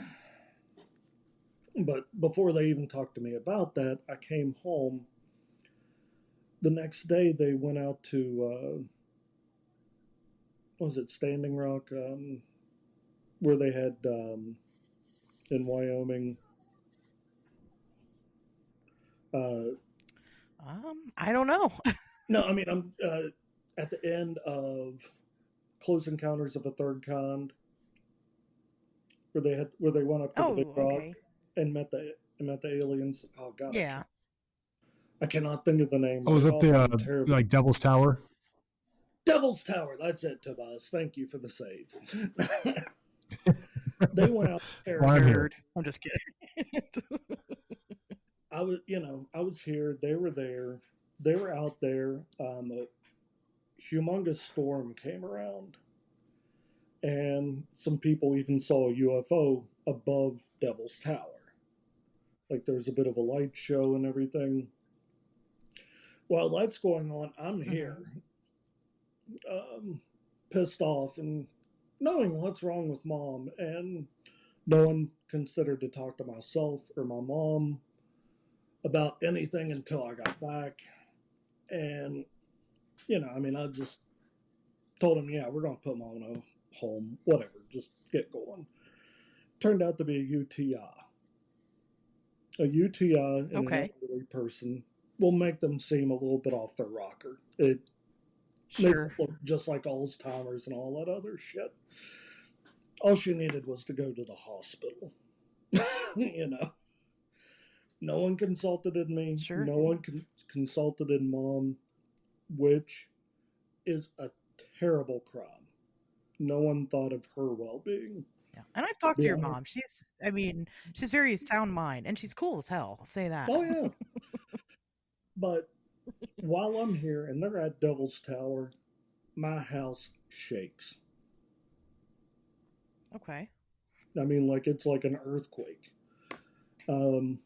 But before they even talked to me about that, I came home. The next day, they went out to was it Standing Rock, where they had in Wyoming. Uh, I don't know. no, I mean I'm at the end of Close Encounters of a Third Kind, where they went up to the Big Oh, Rock okay. and met the aliens. Oh God, Yeah. I cannot think of the name Oh, was right that off. the I'm terrible. like Devil's Tower? Devil's Tower. That's it, Tobias. Thank you for the save. They went out there. Well, I'm here. Nerd. I'm just kidding. I was here. They were there. They were out there. A humongous storm came around, and some people even saw a UFO above Devil's Tower. Like there's a bit of a light show and everything. While that's going on, I'm Hmm. here, um, pissed off and knowing what's wrong with mom, and no one considered to talk to myself or my mom about anything until I got back. And I mean, I just told him, yeah, we're going to put mom in a home, whatever, just get going. Turned out to be a UTI. A UTI in an Okay. elderly person will make them seem a little bit off their rocker. It makes it Sure. look just like Alzheimer's and all that other shit. All she needed was to go to the hospital. you know, no one consulted in me. Sure. No one consulted in mom, which is a terrible crime. No one thought of her well being. Yeah. And I've To talked be to your honest, mom. I mean, she's very sound mind and she's cool as hell. I'll say that. oh yeah. But while I'm here and they're at Devil's Tower, my house shakes. Okay. I mean, like it's like an earthquake. Um,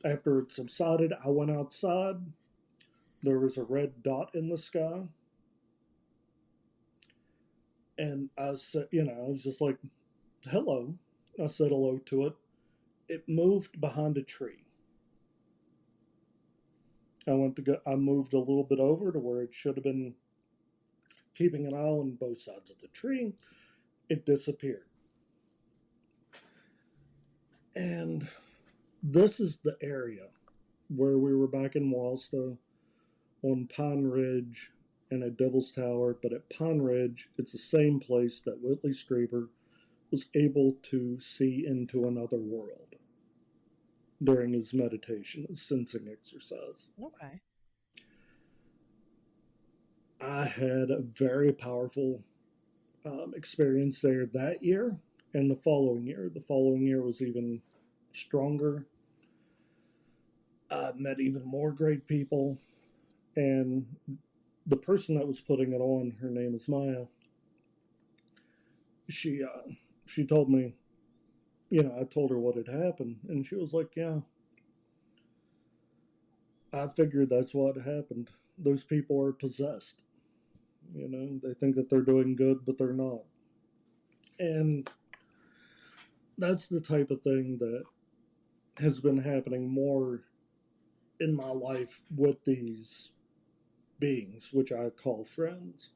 After it subsided, I went outside. There was a red dot in the sky, and I said, I was just like, "Hello." I said hello to it. It moved behind a tree. I moved a little bit over to where it should have been keeping an eye on both sides of the tree. It disappeared. And this is the area where we were back in Walsta on Pine Ridge and at Devil's Tower. But at Pine Ridge, it's the same place that Whitley Strieber was able to see into another world during his meditation, his sensing exercise. Okay. I had a very powerful experience there that year and the following year. The following year was even stronger. I met even more great people. And the person that was putting it on, her name is Maya. She told me, I told her what had happened, and she was like, "Yeah, I figured that's what happened. Those people are possessed. They think that they're doing good, but they're not." And that's the type of thing that has been happening more in my life with these beings, which I call friends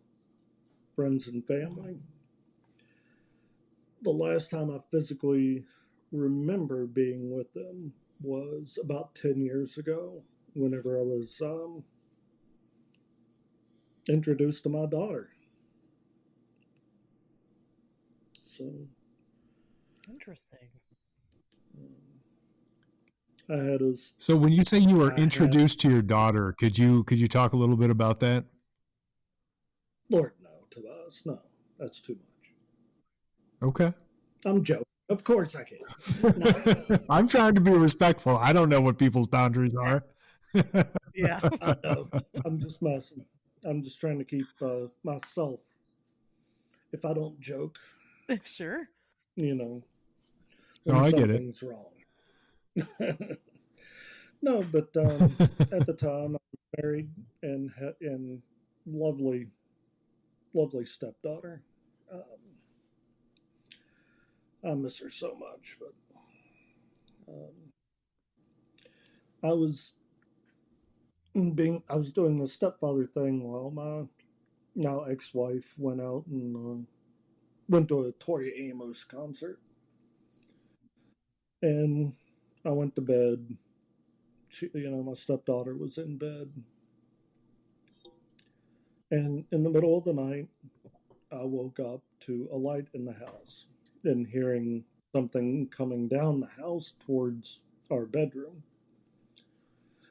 and family. The last time I physically remember being with them was about 10 years ago, whenever I was introduced to my daughter. So Interesting. I had a, So when you say you were I had, introduced to your daughter, could you talk a little bit about that? Lord, no, Tobias, no, that's too much. Okay. I'm joking. Of course I can. No, I'm trying to be respectful. I don't know what people's boundaries are. Yeah. I know. I'm just messing. I'm just trying to keep myself. If I don't joke, Sure. you know, No, then I get it. something's wrong. No, but at the time I was married and lovely, lovely stepdaughter. Um, I miss her so much, but um, I was I was doing the stepfather thing while my now ex-wife went out and went to a Tori Amos concert, and I went to bed. My stepdaughter was in bed, and in the middle of the night, I woke up to a light in the house and hearing something coming down the house towards our bedroom.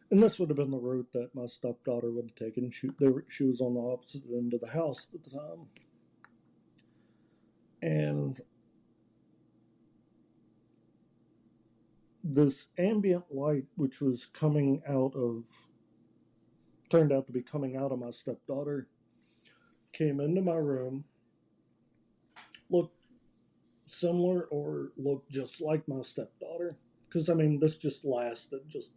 And this would have been the route that my stepdaughter would have taken. She was on the opposite end of the house at the time. And this ambient light, which was turned out to be coming out of my stepdaughter, came into my room, looked similar or looked just like my stepdaughter. Because, this just lasted just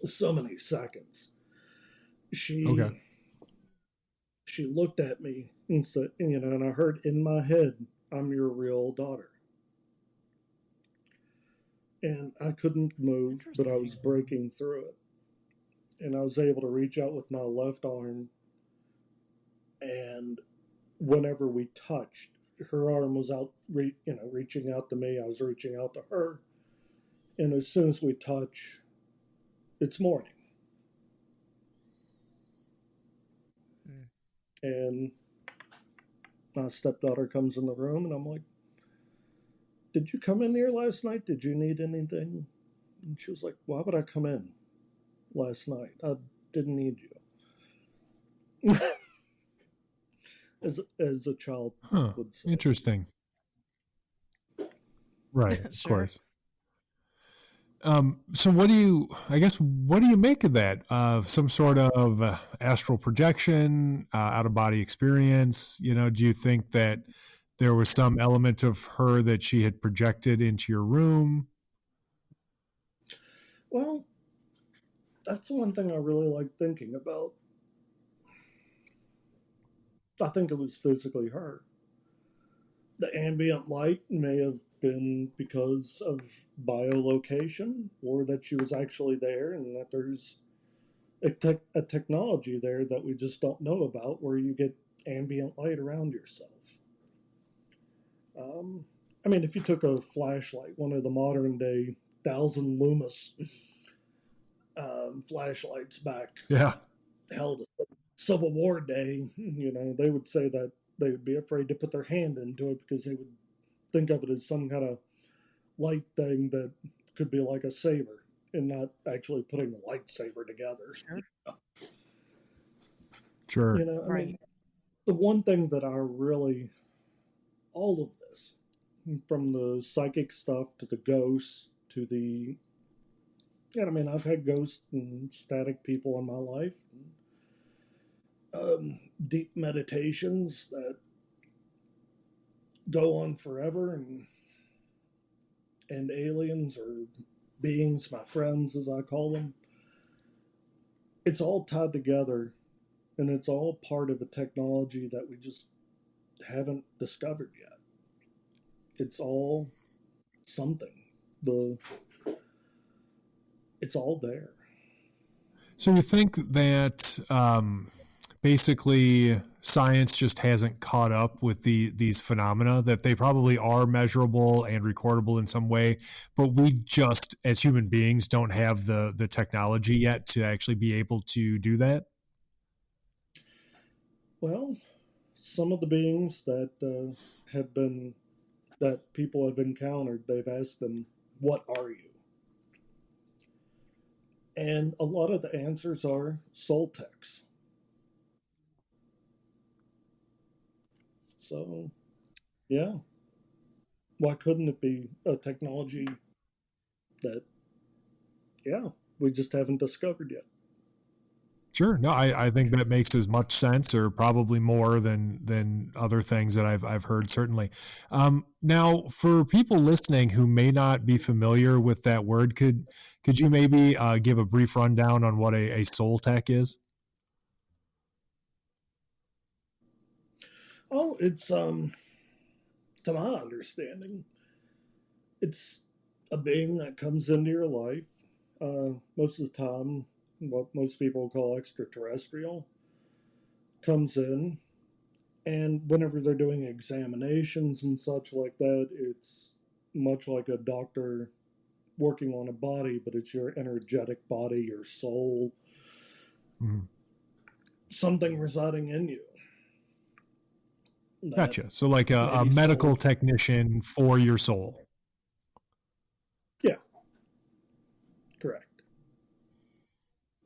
so many seconds. Okay. She looked at me and said, and I heard in my head, "I'm your real daughter." And I couldn't move, but I was Interesting. breaking through it. And I was able to reach out with my left arm. And whenever we touched, her arm was out, reaching out to me. I was reaching out to her. And as soon as we touch, it's morning. Mm. And my stepdaughter comes in the room, and I'm like, "Did you come in here last night? Did you need anything?" And she was like, "Why would I come in last night? I didn't need you." As a child Huh. would say. Interesting. Right. Of Sure. course. So what do you make of that? Some sort of astral projection, out of body experience? Do you think that there was some element of her that she had projected into your room? Well, that's one thing I really like thinking about. I think it was physically her. The ambient light may have been because of biolocation, or that she was actually there, and that there's a technology there that we just don't know about, where you get ambient light around yourself. Um, I mean, if you took a flashlight, one of the modern day 1,000 lumens flashlights back, Yeah. held Civil War day, they would say that they would be afraid to put their hand into it because they would think of it as some kind of light thing that could be like a saber and not actually putting a lightsaber together. Sure. Sure. I mean, the one thing that I really, all of this, from the psychic stuff to the ghosts to the, I mean, I've had ghosts and static people in my life. Deep meditations that go on forever, and aliens or beings, my friends as I call them. It's all tied together, and it's all part of a technology that we just haven't discovered yet. It's all something. It's all there. So you think that basically science just hasn't caught up with these phenomena, that they probably are measurable and recordable in some way, but we just, as human beings, don't have the technology yet to actually be able to do that? Well, some of the beings that that people have encountered, they've asked them, "What are you?" And a lot of the answers are soul techs. So, yeah, why couldn't it be a technology that, yeah, we just haven't discovered yet? Sure. No, I think that makes as much sense, or probably more than other things that I've heard. Certainly. Now, for people listening who may not be familiar with that word, could you maybe give a brief rundown on what a soul tech is? Oh, it's to my understanding, it's a being that comes into your life. Most of the time, what most people call extraterrestrial, comes in, and whenever they're doing examinations and such like that, it's much like a doctor working on a body, but it's your energetic body, your soul, something residing in you. Gotcha. So like a medical technician for your soul. Yeah. Correct.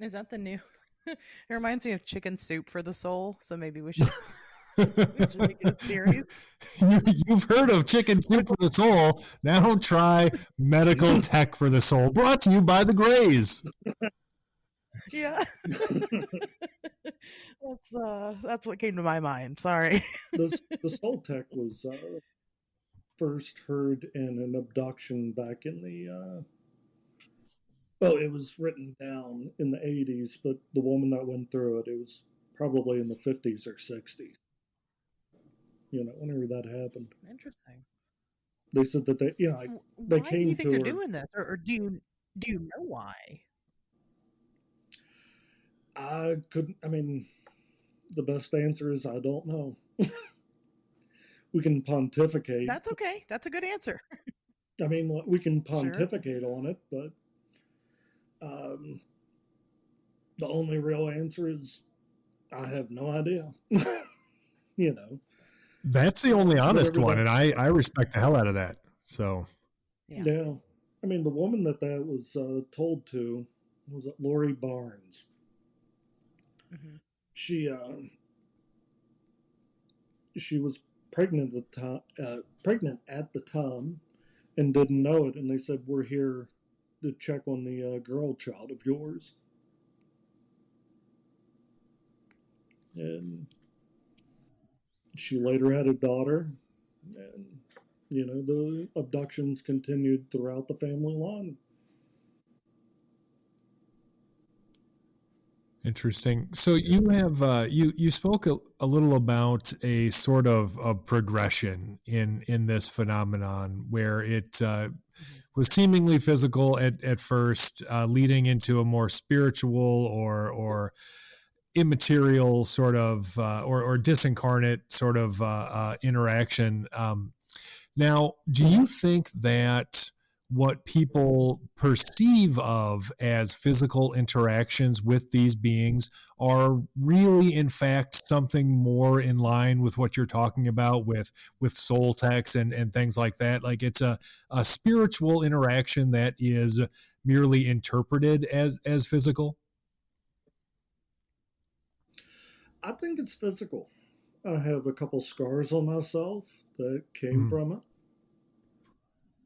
Is that the new? It reminds me of chicken soup for the soul, so maybe we should, we should make it a series. You've heard of chicken soup for the soul. Now try medical tech for the soul. Brought to you by the Grays. Yeah. That's what came to my mind. Sorry. The soul tech was first heard in an abduction back in the well, it was written down in the 80s, but the woman that went through it, it was probably in the 50s or 60s. Whenever that happened. Interesting. They said that they Why came do you think to they're her. doing this, or do you know why? I couldn't. I mean, the best answer is I don't know. We can pontificate. That's okay. That's a good answer. I mean, we can pontificate on it, but the only real answer is I have no idea. That's the only honest one, and I respect the hell out of that. So, yeah. I mean, the woman that was told to was it Lori Barnes. Mm-hmm. She was pregnant at the time, and didn't know it. And they said, "We're here to check on the girl child of yours." And she later had a daughter, and the abductions continued throughout the family line. Interesting. So you have you spoke a little about a sort of a progression in this phenomenon where it was seemingly physical at first, leading into a more spiritual or immaterial sort of or disincarnate sort of interaction. Now, do you think that what people perceive of as physical interactions with these beings are really, in fact, something more in line with what you're talking about with soul text and things like that? Like it's a spiritual interaction that is merely interpreted as physical? I think it's physical. I have a couple scars on myself that came Mhm. from it,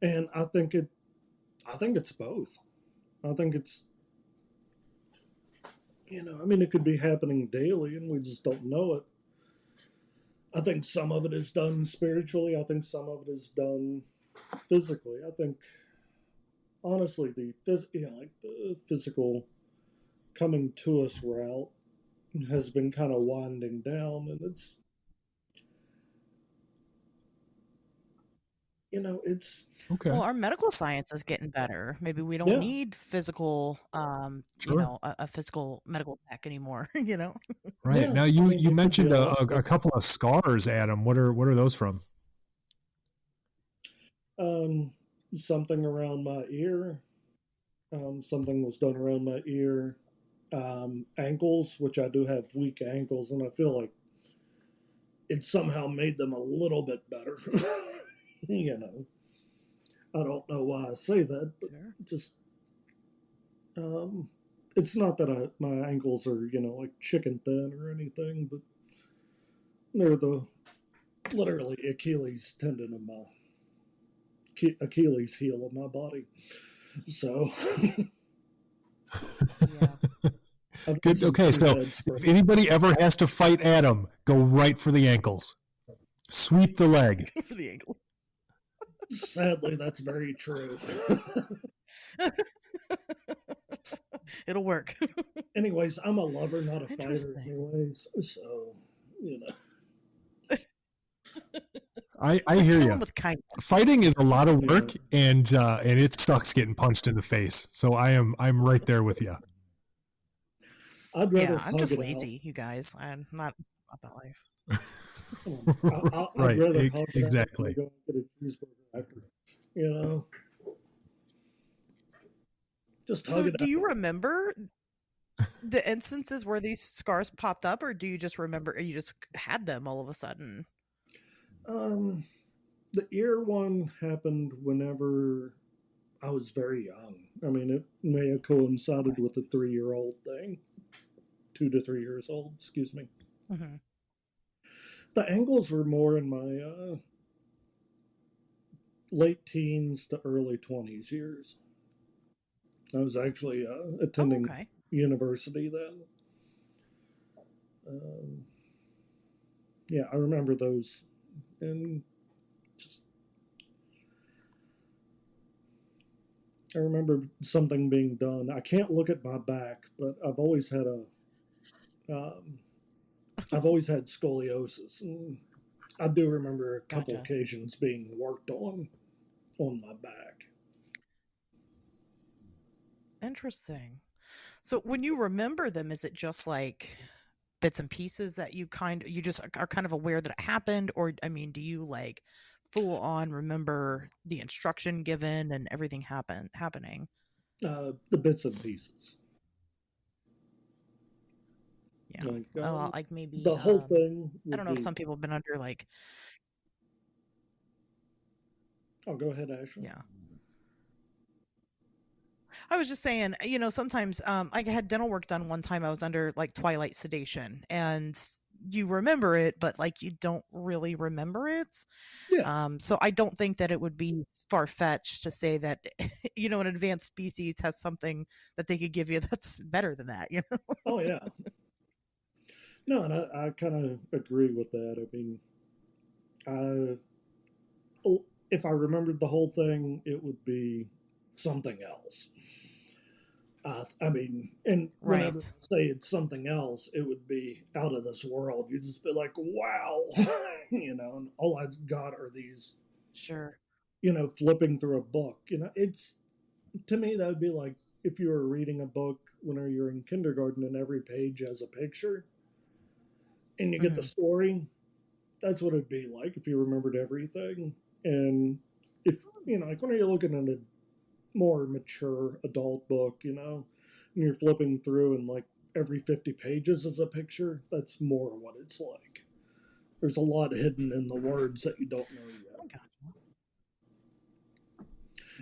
and I think it's both. I think it's I mean, it could be happening daily, and we just don't know it. I think some of it is done spiritually. I think some of it is done physically. I think honestly, like the physical coming to us route has been kind of winding down, and it's Okay. Well, our medical science is getting better. Maybe we don't yeah. need physical, Sure. a physical medical tech anymore, you know? Right. Yeah, Now I you mean, you it could be mentioned a lot a different. couple of scars, Adam. What are those from? Um, Something around my ear. Something was done around my ear. Ankles, which I do have weak ankles, and I feel like it somehow made them a little bit better. you know, I don't know why I say that, but Sure. just um, it's not that my ankles are like chicken thin or anything, but they're the literally Achilles tendon of my Achilles heel of my body. So Yeah. I've got Good. some Okay. pretty So bad if sprains. anybody ever has to fight Adam, go right for the ankles. Sweep the leg. For the ankle. Sadly, that's very true. It'll work. Anyways, I'm a lover, not a fighter. Interesting. Anyways, so you know, I So hear kill you. him with kindness. Fighting is a lot of yeah, work, and it sucks getting punched in the face. So I'm right there with you. I'd Yeah, rather I'm hug just it out. lazy, you guys. I'm not about that life. I'd Right. rather hug it out than Exactly. go and get a cheeseburger after. You know, just hug So it do out. you remember the instances where these scars popped up, or do you just remember you just had them all of a sudden? Um, the ear one happened whenever I was very young. I mean, it may have coincided Okay. with the 3-year-old thing, 2 to 3 years old. Excuse me. Hmm. The ankles were more in my late teens to early 20s years. I was actually Oh, attending okay. university then. Um, yeah, I remember those, and just I remember something being done. I can't look at my back, but um, I've always had scoliosis, and I do remember a couple Gotcha. occasions being worked on my back. Interesting. So when you remember them, is it just like bits and pieces that you just are kind of aware that it happened, or I mean, do you like full on remember the instruction given and everything happening? The bits and pieces, Yeah. like Like maybe the whole thing I don't would know if be. some people have been under like Oh, go ahead, Ashley. yeah. I was just saying, sometimes I had dental work done one time. I was under like twilight sedation, and you remember it, but like you don't really remember it. Yeah. So I don't think that it would be far fetched to say that an advanced species has something that they could give you that's better than that. Oh, yeah. No, and I kind of agree with that. I mean, I if I remembered the whole thing, it would be something else. I mean, and whenever Right. I say it's something else, it would be out of this world. You just be like, wow, and all I've got are these, Sure. flipping through a book. It's to me that would be like if you were reading a book when you're in kindergarten and every page has a picture and you get the Hmm. story. That's what it'd be like if you remembered everything. And if, like when you're looking at a more mature adult book, and you're flipping through and like every 50 pages is a picture, that's more what it's like. There's a lot hidden in the words that you don't know yet. Okay.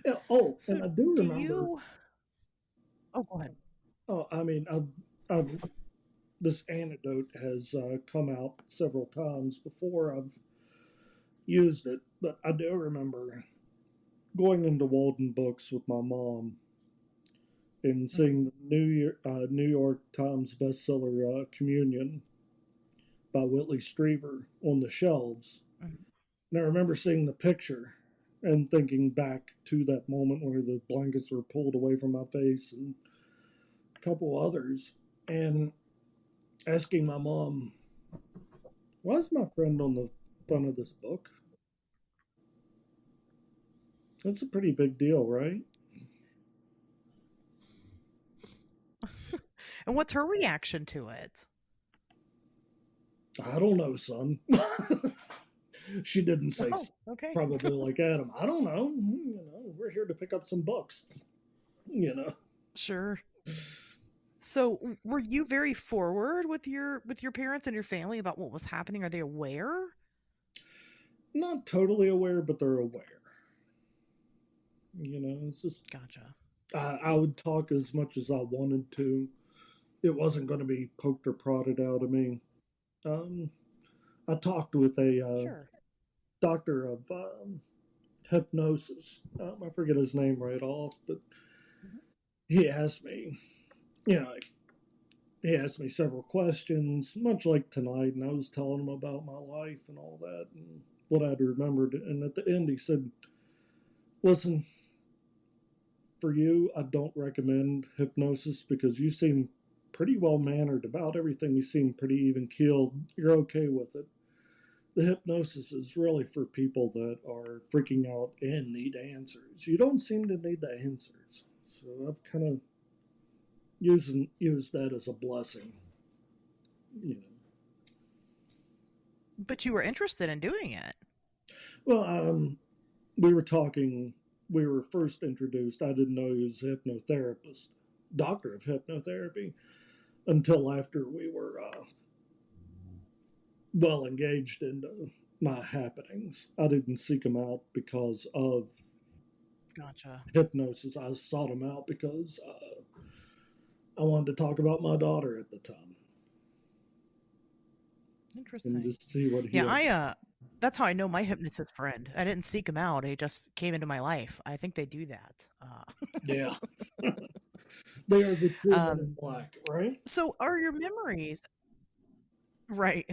Yeah, oh, So and I do do remember. you? Oh, go ahead. Oh, I mean, I've this anecdote has come out several times before I've used it, but I do remember going into Walden Books with my mom and Hmm. seeing the New York Times bestseller Communion by Whitley Strieber on the shelves. Hmm. And I remember seeing the picture and thinking back to that moment where the blankets were pulled away from my face and a couple others, and asking my mom, why is my friend on the front of this book? That's a pretty big deal, right? And what's her reaction to it? I don't know, son. She didn't say, Oh, okay. probably like Adam, I don't know. We're here to pick up some books. You know, Sure. So, were you very forward with your parents and your family about what was happening? Are they aware? not totally aware, but they're aware. It's just Gotcha. I would talk as much as I wanted to. It wasn't going to be poked or prodded out of me. Um, I talked with a Sure. doctor of hypnosis. I forget his name right off, but Mhm. he asked me, you know, like, he asked me several questions, much like tonight, and I was telling him about my life and all that and what I'd remembered. And at the end, he said, "Listen, for you, I don't recommend hypnosis because you seem pretty well mannered about everything. You seem pretty even keeled. You're okay with it. The hypnosis is really for people that are freaking out and need answers. You don't seem to need the answers." So I've kind of used that as a blessing, you know. But you were interested in doing it. Well, we were talking. We were first introduced. I didn't know he was a hypnotherapist, doctor of hypnotherapy, until after we were well engaged into my happenings. I didn't seek him out because of Gotcha. hypnosis. I sought him out because I wanted to talk about my daughter at the time and Interesting. just see what he Yeah, had. that's how I know my hypnotist friend. I didn't seek him out. He just came into my life. I think they do that. Yeah, they are the true men Um, in black, right? so are your memories right?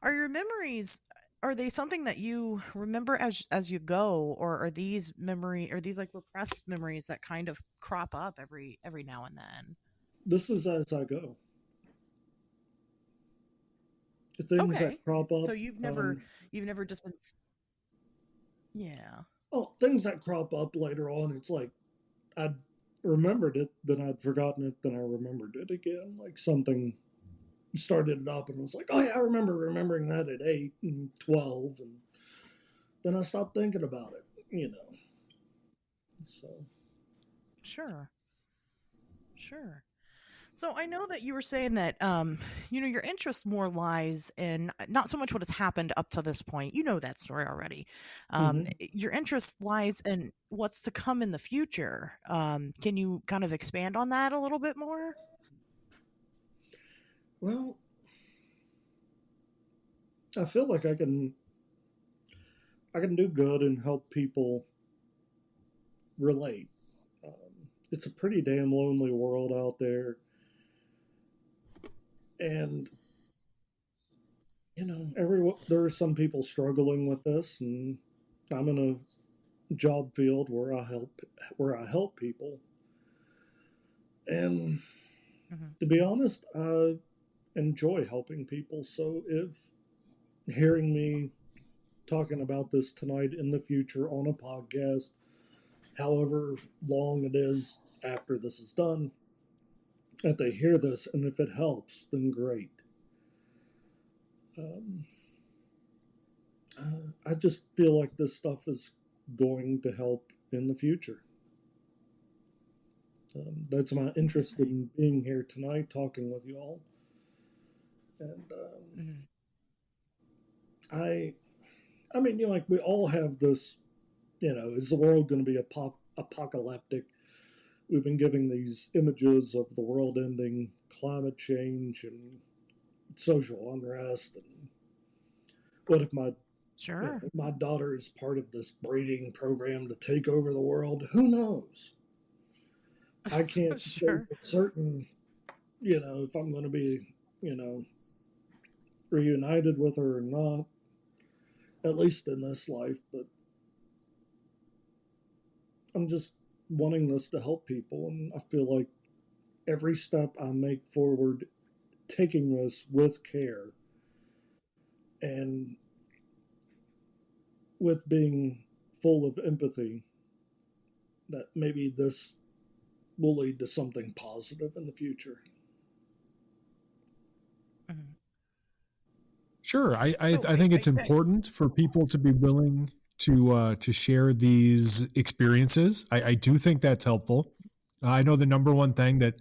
Are your memories are they something that you remember as you go, or are these like repressed memories that kind of crop up every now and then? This is as I go. The things that Okay. crop So up, you've never just been yeah. oh, things that crop up later on. It's like I'd remembered it, then I'd forgotten it, then I remembered it again. Like something started it up and was like, oh yeah, I remember remembering that at 8 and 12, and then I stopped thinking about it. So Sure. Sure. So I know that you were saying that your interest more lies in not so much what has happened up to this point. You know that story already. hmm Your interest lies in what's to come in the future. Can you kind of expand on that a little bit more? well, I feel like I can do good and help people relate. It's a pretty damn lonely world out there, and there are some people struggling with this, and I'm in a job field where I help people, and Hmm. to be honest, I enjoy helping people. So if hearing me talking about this tonight in the future on a podcast, however long it is after this is done, if they hear this and if it helps, then great. Um, I just feel like this stuff is going to help in the future. That's my interest Interesting. in being here tonight, talking with you all. And Mhm. I, I mean, like we all have this. Is the world going to be apocalyptic? We've been giving these images of the world ending, climate change, and social unrest. And what if Sure. my daughter is part of this breeding program to take over the world? Who knows? I can't say Sure. for certain, if I'm going to be, you know, reunited with her or not, at least in this life. But I'm just wanting this to help people. And I feel like every step I make forward, taking this with care and with being full of empathy, that maybe this will lead to something positive in the future. Mhm. Sure, So I think it's important for people to be willing to share these experiences. I do think that's helpful. I know the number one thing that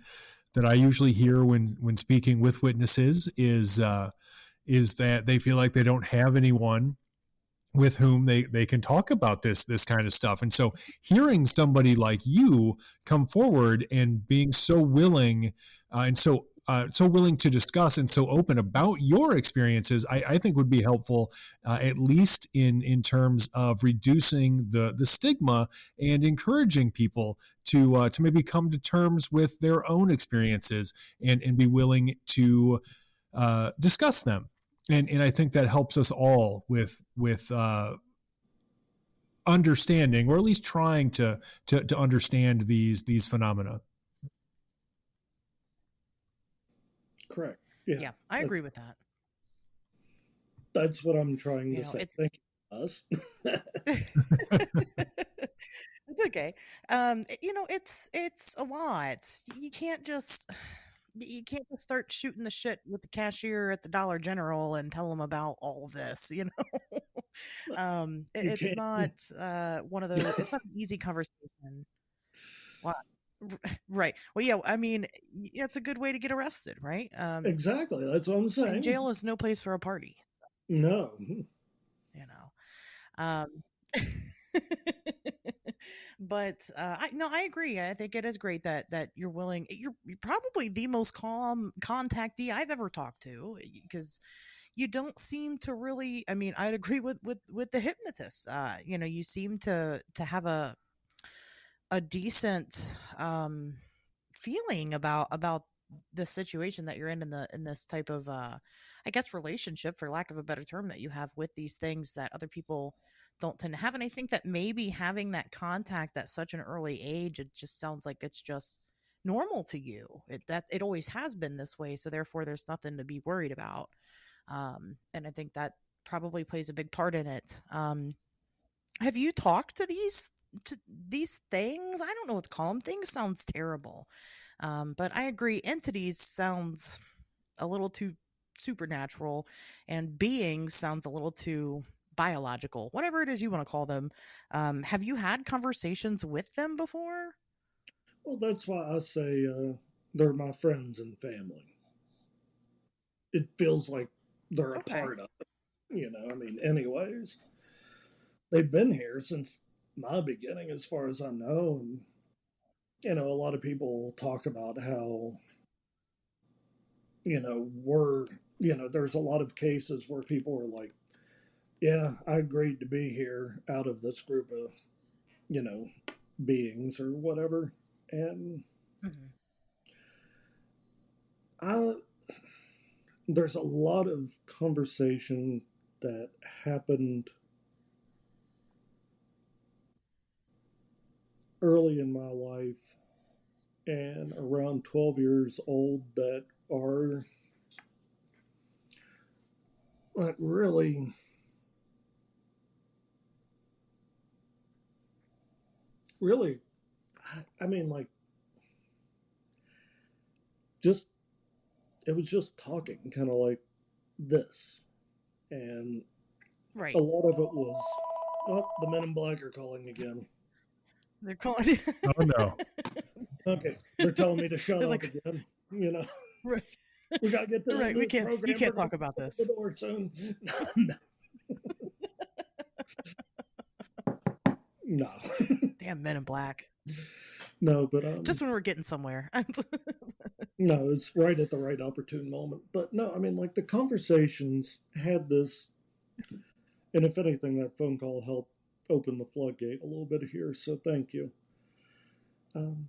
I usually hear when speaking with witnesses is that they feel like they don't have anyone with whom they can talk about this kind of stuff. And so hearing somebody like you come forward and being so willing and so willing to discuss and so open about your experiences, I think would be helpful, at least in terms of reducing the stigma and encouraging people to maybe come to terms with their own experiences and be willing to discuss them. And I think that helps us all with understanding, or at least trying to understand these phenomena. Correct. Yeah, yeah, I agree that's with that. that's what I'm trying You to know, say. it's Thank you, us. it's okay. It's a lot. You can't just you can't just start shooting the shit with the cashier at the Dollar General and tell them about all of this. You It's can't. not one of those. It's not an easy conversation. Why? Right. Well, yeah. I mean, it's a good way to get arrested, right? Exactly. That's what I'm And saying. jail is no place for a party. No. You know. Um, but I no, I agree. I think it is great that you're willing. You're probably the most calm contactee I've ever talked to because you don't seem to really. I mean, I'd agree with the hypnotist. You seem to have a decent feeling about the situation that you're in this type of I guess relationship, for lack of a better term, that you have with these things that other people don't tend to have. And I think that maybe having that contact at such an early age, it just sounds like it's just normal to you. It always has been this way, so therefore there's nothing to be worried about. And I think that probably plays a big part in it. Have you talked to these things? I don't know what to call them. Things sounds terrible. But I agree, entities sounds a little too supernatural, and beings sounds a little too biological. Whatever it is you want to call them. Have you had conversations with them before? Well, that's why I say they're my friends and family. It feels like they're a Okay. part of it. I mean, anyways, they've been here since my beginning, as far as I know. And, a lot of people talk about how, there's a lot of cases where people are like, yeah, I agreed to be here out of this group of, you know, beings or whatever. And Mhm. I, there's a lot of conversation that happened early in my life and around 12 years old that are like really, really, I mean, like, just, it was just talking kind of like this. And Right. A lot of it was, oh, the Men in Black are calling again. They're calling. Oh no. Okay, they're telling me to shut They're up like, again. You know, right, we got to get to the right. end of We this can't. You program. We're can't going talk to about close the this. door soon. No. Damn Men in Black. No, but Just when we're getting somewhere. no, it's right at the right opportune moment. But no, I mean, like the conversations had this, and if anything, that phone call helped open the floodgate a little bit here. So thank you. Um,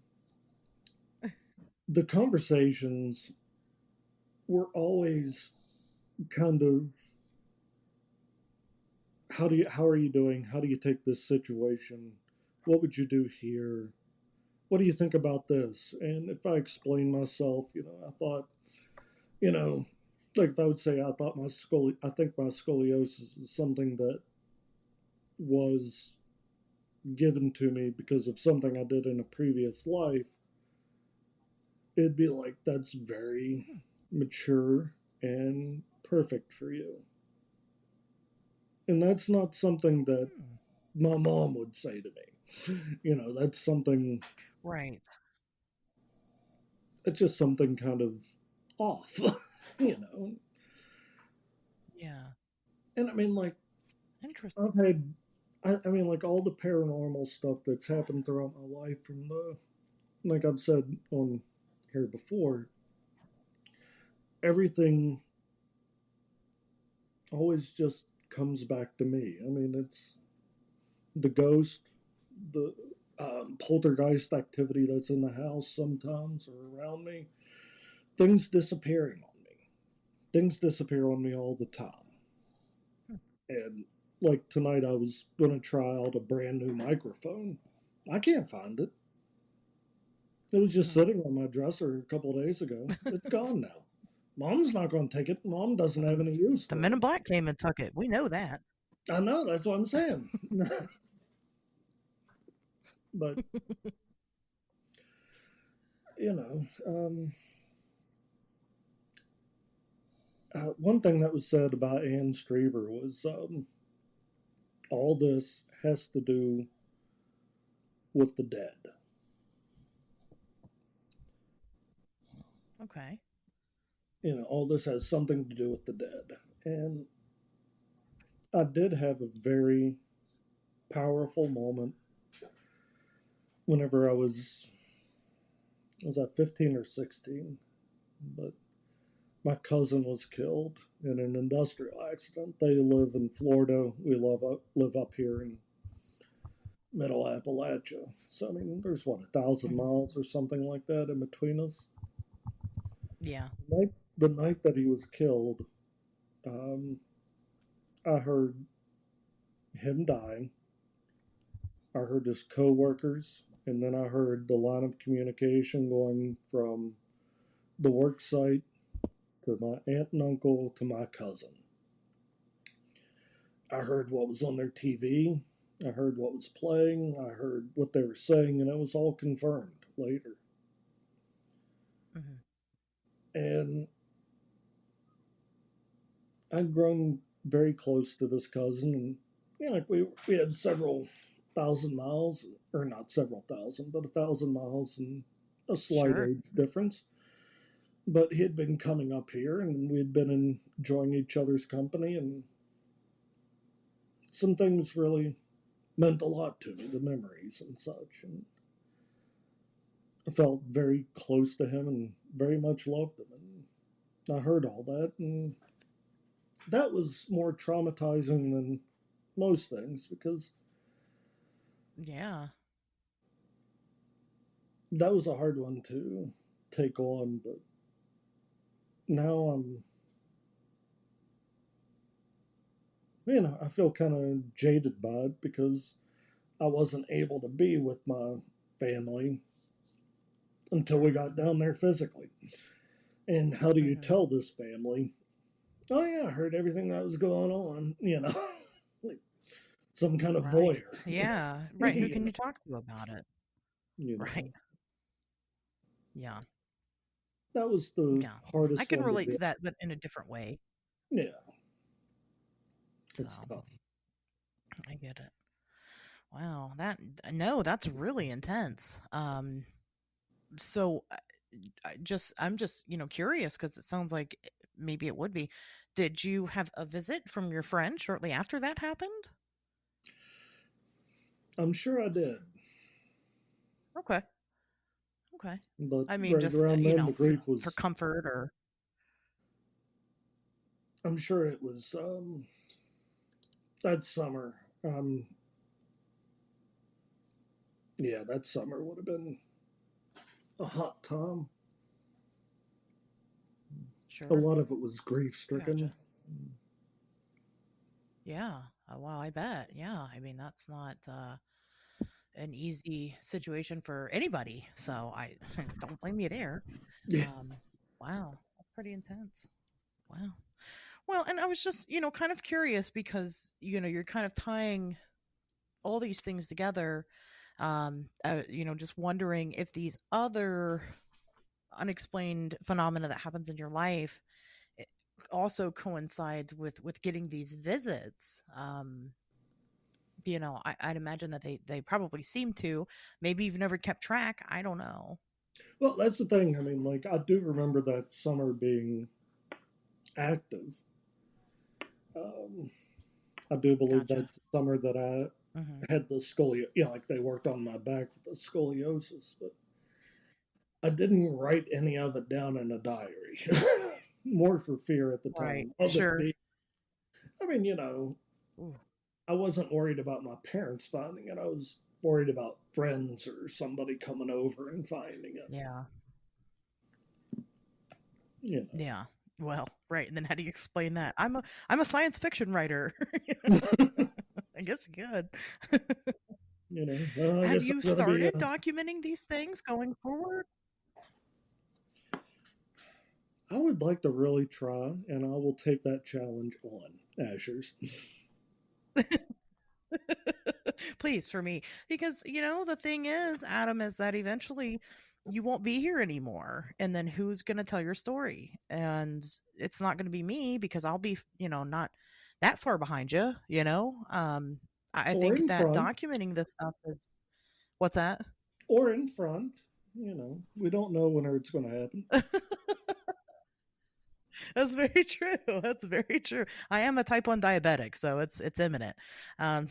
the conversations were always kind of, how are you doing? How do you take this situation? What would you do here? What do you think about this? And if I explain myself, I thought, you know, like if I would say I thought I think my scoliosis is something that was given to me because of something I did in a previous life, it'd be like that's very mature and perfect for you. And that's not something that my mom would say to me. That's something, Right. it's just something kind of off, you know. Yeah. And I mean, like, Interesting. I've had, I mean, like, all the paranormal stuff that's happened throughout my life, from like I've said on here before, everything always just comes back to me. I mean, it's the ghost, the poltergeist activity that's in the house sometimes or around me, things disappearing on me. Things disappear on me all the time. And like tonight, I was going to try out a brand new microphone. I can't find it. It was just sitting on my dresser a couple of days ago. It's gone now. Mom's not going to take it. Mom doesn't have any use The for Men it. in Black came and took it. We know that. I know, that's what I'm saying. But, you know, one thing that was said about Anne Streever was all this has to do with the dead. Okay. All this has something to do with the dead. And I did have a very powerful moment whenever was I 15 or 16? But my cousin was killed in an industrial accident. They live in Florida. We live up here in Middle Appalachia. So I mean, there's what 1,000 miles or something like that in between us. Yeah. The night that he was killed, I heard him dying. I heard his coworkers, and then I heard the line of communication going from the work site to my aunt and uncle to my cousin. I heard what was on their TV. I heard what was playing. I heard what they were saying, and it was all confirmed later. Mm-hmm. And I'd grown very close to this cousin, and like we had several thousand miles, or not several thousand, but 1,000 miles, and a slight Sure. age difference. But he had been coming up here, and we had been enjoying each other's company, and some things really meant a lot to me, the memories and such. And I felt very close to him and very much loved him. And I heard all that, and that was more traumatizing than most things because Yeah. that was a hard one to take on. But now I feel kind of jaded by it because I wasn't able to be with my family until we got down there physically. And how do you Mm-hmm. tell this family, oh, yeah, I heard everything that was going on, like some kind of Right. voyeur. Yeah. Right. Who you can know, you talk to about it? you know. Right. Yeah. That was the Yeah. I hardest can one to relate do. to that, but in a different way. Yeah. It's So tough. I get it. Wow, no, that's really intense. So I'm just curious because it sounds like maybe it would be. Did you have a visit from your friend shortly after that happened? I'm sure I did, Okay, okay. but I mean, right just around then, the grief for was. comfort or I'm sure it was that summer. Yeah, that summer would have been a hot time. A sure. lot of it was grief I stricken. gotcha. Yeah. Well, I bet. Yeah. I mean, that's not an easy situation for anybody. So I don't blame you there. Yeah. Um, wow, that's pretty intense. Wow. Well, and I was just, kind of curious because, you're kind of tying all these things together. Just wondering if these other unexplained phenomena that happens in your life it also coincides with getting these visits. I'd imagine that they probably seem to. Maybe you've never kept track. I don't know. Well, that's the thing. I mean, like, I do remember that summer being active. Um, I do believe Gotcha. that's the summer that Hmm. I had the scoliosis. Like they worked on my back with the scoliosis, but I didn't write any of it down in a diary. More for fear at the Right. time of it Sure. being. I mean, Ooh, I wasn't worried about my parents finding it. I was worried about friends or somebody coming over and finding it. yeah. You Yeah. Well, right. And then how do you explain that? I'm a science fiction writer. know, I guess you could. well, I Have guess you I'm gonna be. started documenting these things going forward? I would like to really try, and I will take that challenge on, Asherz. Please, for me. Because, the thing is, Adam, is that eventually you won't be here anymore. And then who's going to tell your story? And it's not going to be me because I'll be, not that far behind you, I Or think in that front, documenting this stuff is what's that? or in front. We don't know when it's going to happen. That's very true. That's very true. I am a type 1 diabetic, so it's imminent. Um,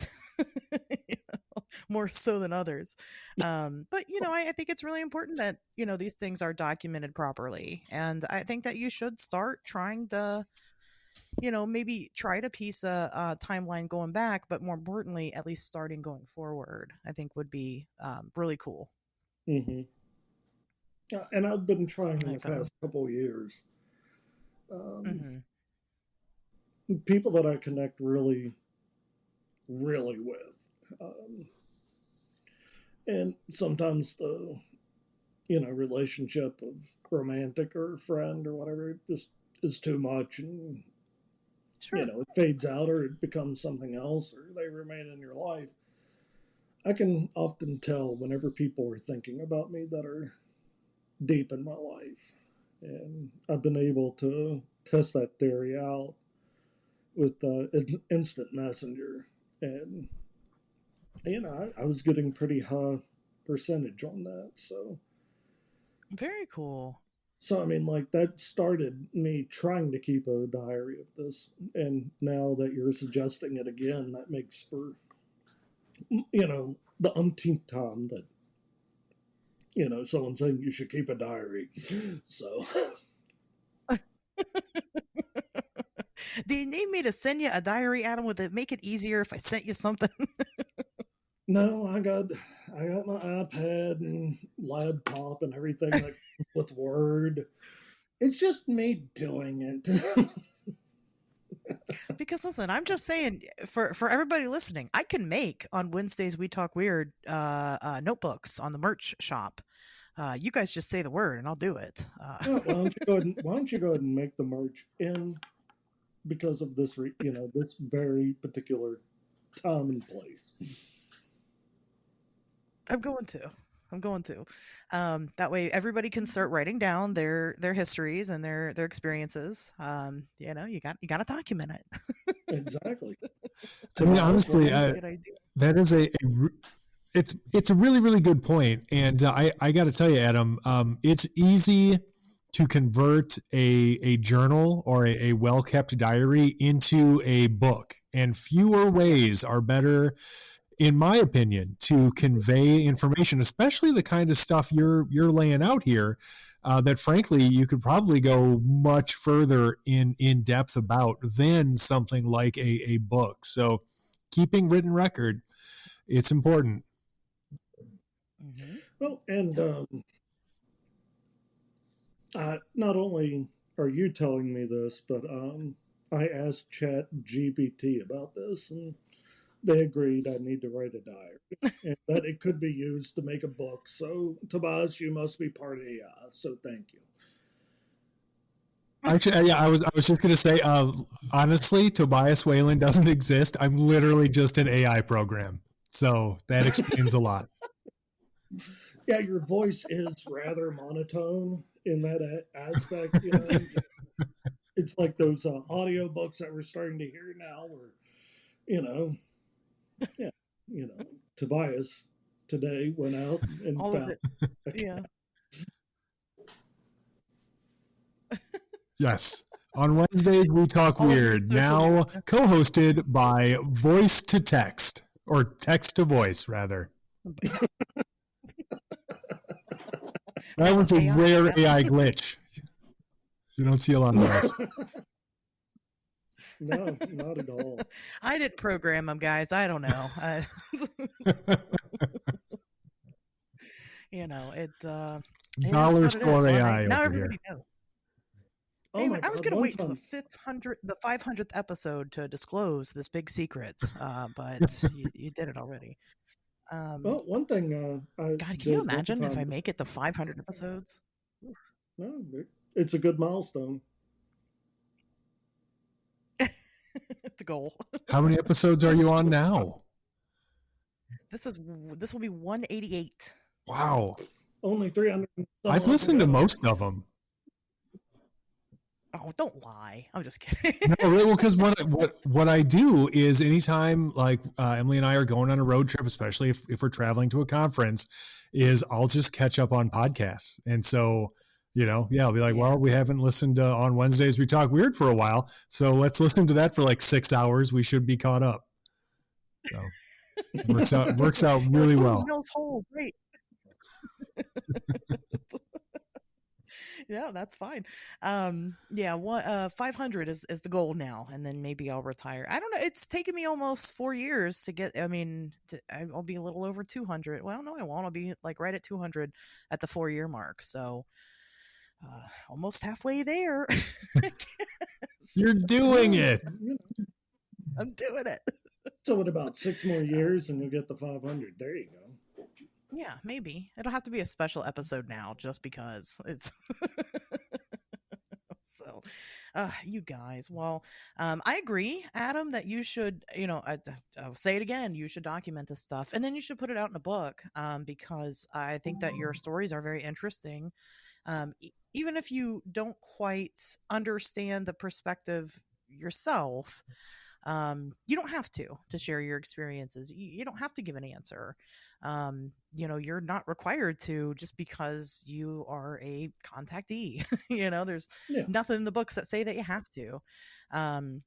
more so than others. But I think it's really important that these things are documented properly, and I think that you should start trying to maybe try to piece a timeline going back, but more importantly, at least starting going forward. I think would be really cool. Hmm. And I've been trying I in the think that would. past couple of years. Um, Mm-hmm. People that I connect really, really with. Um, and sometimes the, relationship of romantic or friend or whatever just is too much and, Sure. it fades out or it becomes something else or they remain in your life. I can often tell whenever people are thinking about me that are deep in my life. And I've been able to test that theory out with instant messenger. And, I was getting pretty high percentage on that. Very cool. So I mean, like that started me trying to keep a diary of this. And now that you're suggesting it again, that makes for, the umpteenth time that, someone saying you should keep a diary. So Do you need me to send you a diary, Adam? Would it make it easier if I sent you something? no, I got my iPad and laptop and everything like with Word. It's just me doing it. Because listen, I'm just saying for everybody listening, I can make on Wednesdays we talk weird notebooks on the merch shop. You guys just say the word and I'll do it. Oh, why don't you go ahead and make the merch in because of this this very particular time and place. I'm going to. I'm going to. That way, everybody can start writing down their histories and their experiences. You got to document it. Exactly. I mean, Tobias, what do honestly, you think? Good idea. that is it's a really really good point, and I got to tell you, Adam, it's easy to convert a journal or a well kept diary into a book, and fewer ways are better, in my opinion, to convey information, especially the kind of stuff you're laying out here. That frankly, you could probably go much further in depth about than something like a book. So, keeping written record, it's important. Mm-hmm. Well, and not only are you telling me this, but I asked Chat GPT about this, and they agreed I need to write a diary, and that it could be used to make a book. So, Tobias, you must be part of AI. So, thank you. Actually, yeah, I was just gonna say, honestly, Tobias Whalen doesn't exist. I'm literally just an AI program, so that explains a lot. Yeah, your voice is rather monotone in that aspect. You know, it's like those audio books that we're starting to hear now, where you know, yeah, Tobias today went out and All of found it. Yeah. Yes. On Wednesdays, we talk All of your weird, social now media. co hosted by voice to text, or text to voice, rather. That was a AI. rare Yeah. AI glitch. You don't see a lot of those. No, not at all. I didn't program them, guys. I don't know. You know, it is Dollar what it is. store Well, AI now over everybody here. knows. Oh Damn my it, I was God! gonna One wait until time, the 500th episode to disclose this big secret, but you did it already. well, one thing I God, can you did one imagine if I time. make it to 500 episodes? No, it's a good milestone. It's a goal. How many episodes are you on now? This will be 188. Wow. Only 300 and some I've odd to listened to go. most of them. Oh, don't lie. I'm just kidding. No, really, well, because what I do is anytime like Emily and I are going on a road trip, especially if we're traveling to a conference, is I'll just catch up on podcasts. And so, yeah, I'll be like, Yeah. well, we haven't listened to On Wednesdays We Talk Weird for a while, so let's listen to that for like 6 hours. We should be caught up. So works out You're really like, ooh, well. Mill's Hole, great. Yeah, that's fine. Yeah, 500 is the goal now, and then maybe I'll retire. I don't know. It's taken me almost 4 years to get. I mean, I'll be a little over 200. Well, no, I won't. I'll be like right at 200 at the 4 year mark. So, almost halfway there. You're doing it. I'm doing it. So in about 6 more years, and you'll get the 500. There you go. Yeah, maybe it'll have to be a special episode now, just because it's. So, you guys, well, I agree, Adam, that you should, I'll say it again, you should document this stuff, and then you should put it out in a book, because I think that your stories are very interesting. Even if you don't quite understand the perspective yourself, you don't have to share your experiences. You don't have to give an answer. You're not required to, just because you are a contactee. There's Yeah. nothing in the books that say that you have to. And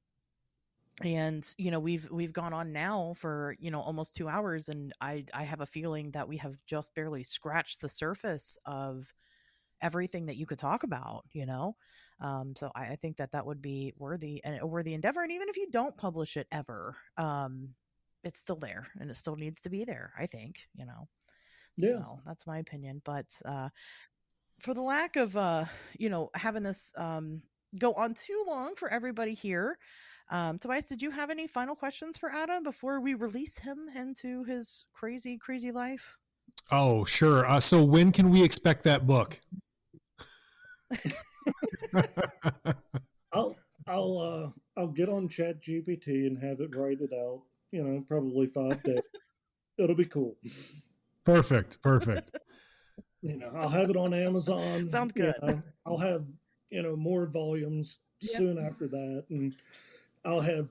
we've gone on now for almost 2 hours, and I have a feeling that we have just barely scratched the surface of everything that you could talk about. So I think that would be a worthy endeavor. And even if you don't publish it ever, it's still there, and it still needs to be there, I think. Yeah. So that's my opinion. But for the lack of having this go on too long for everybody here, Tobias, did you have any final questions for Adam before we release him into his crazy life? Oh, sure. So when can we expect that book? I'll get on Chat GPT and have it write it out. Probably 5 days. It'll be cool. Perfect. I'll have it on Amazon. Sounds good. I'll have more volumes Yeah. soon after that, and I'll have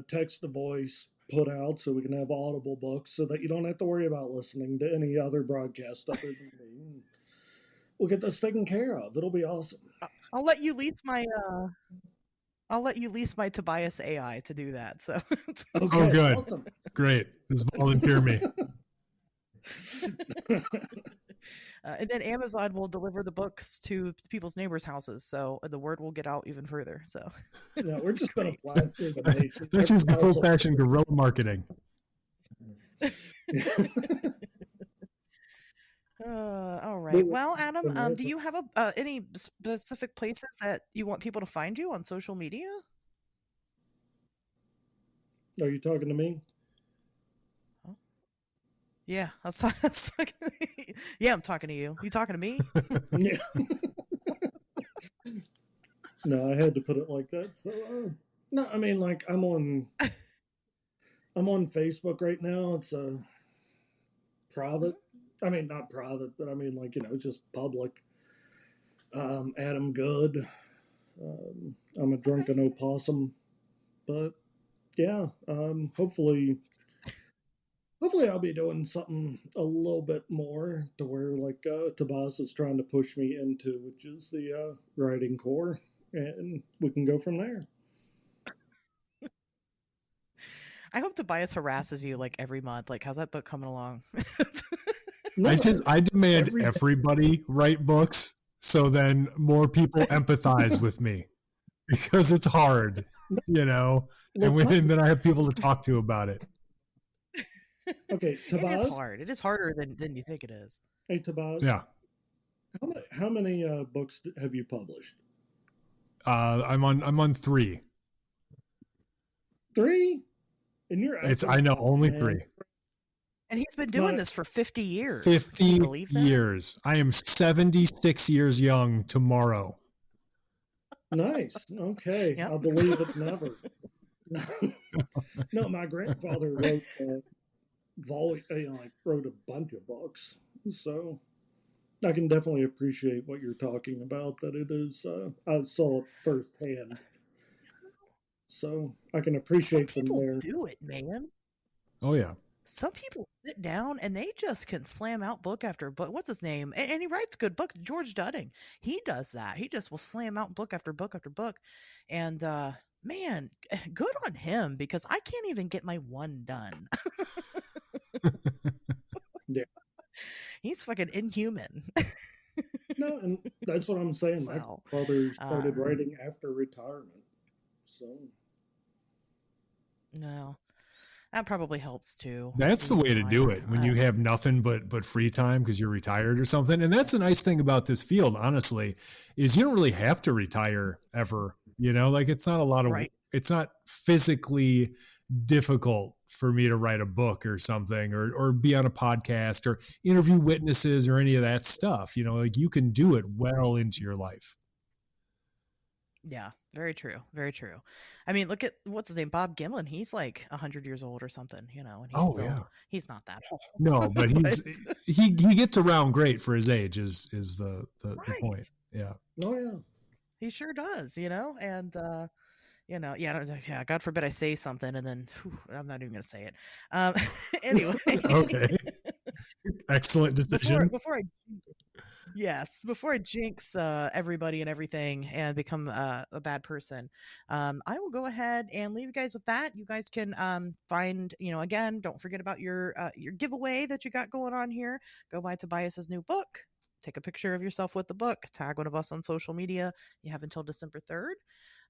text to voice put out so we can have audible books so that you don't have to worry about listening to any other broadcast other than me. We'll get this taken care of. It'll be awesome. I'll let you lease my I'll let you lease my Tobias AI to do that. So Okay, Oh, good. awesome. Great. Just volunteer me. And then Amazon will deliver the books to people's neighbors' houses, so the word will get out even further. So Yeah, we're just going to Great. fly through the nation. That's just the old-fashioned guerrilla marketing. All right. Well, Adam, do you have any specific places that you want people to find you on social media? Are you talking to me? Yeah, yeah, I'm talking to you. You talking to me? Yeah. No, I had to put it like that. So, no, I mean, like I'm on Facebook right now. It's private. I mean, not private, but I mean, like it's just public. Adam Good. I'm a drunken opossum, but yeah. Hopefully I'll be doing something a little bit more to where like Tobias is trying to push me into, which is the writing core, and we can go from there. I hope Tobias harasses you like every month. Like, how's that book coming along? No, I demand every- everybody write books so then more people empathize with me because it's hard, Well, and then I have people to talk to about it. okay, It Tobias. is hard. It is harder than you think it is. Hey, Tobias. Yeah. How many books have you published? I'm on 3. 3? And you're I know only 3. And he's been doing this for 50 years. 50 Can you believe that? years. I am 76 years young tomorrow. Nice. Okay. Yep. I believe it never. No, my grandfather wrote wrote a bunch of books. So I can definitely appreciate what you're talking about, that it is I saw it firsthand. So I can appreciate Some them people there. do it, man. Oh yeah. Some people sit down and they just can slam out book after book. What's his name? And he writes good books. George Dunning. He does that. He just will slam out book after book after book. And man, good on him, because I can't even get my one done. Yeah. He's fucking inhuman. No, and that's what I'm saying. My So, father started writing after retirement. So no. That probably helps too. That's the being way to do retired. it when you have nothing but free time because you're retired or something. And that's the nice thing about this field, honestly, is you don't really have to retire ever. Like it's not a lot of, Right. it's not physically difficult for me to write a book or something, or be on a podcast or interview witnesses or any of that stuff. Like you can do it well into your life. Yeah, very true. Very true. I mean, look at what's his name, Bob Gimlin. He's like 100 years old or something, and he's not that old. No, but he gets around great for his age is the point. Yeah. Oh yeah. He sure does, and yeah, God forbid I say something and then I'm not even going to say it. Anyway. Okay. Excellent decision. Before I jinx everybody and everything and become a bad person, I will go ahead and leave you guys with that. You guys can find, again, don't forget about your giveaway that you got going on here. Go buy Tobias's new book. Take a picture of yourself with the book. Tag one of us on social media. You have until December 3rd.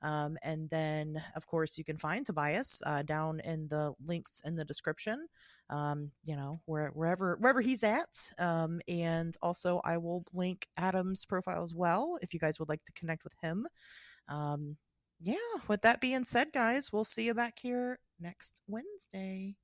And then, of course, you can find Tobias down in the links in the description, wherever he's at. And also, I will link Adam's profile as well if you guys would like to connect with him. Yeah, with that being said, guys, we'll see you back here next Wednesday.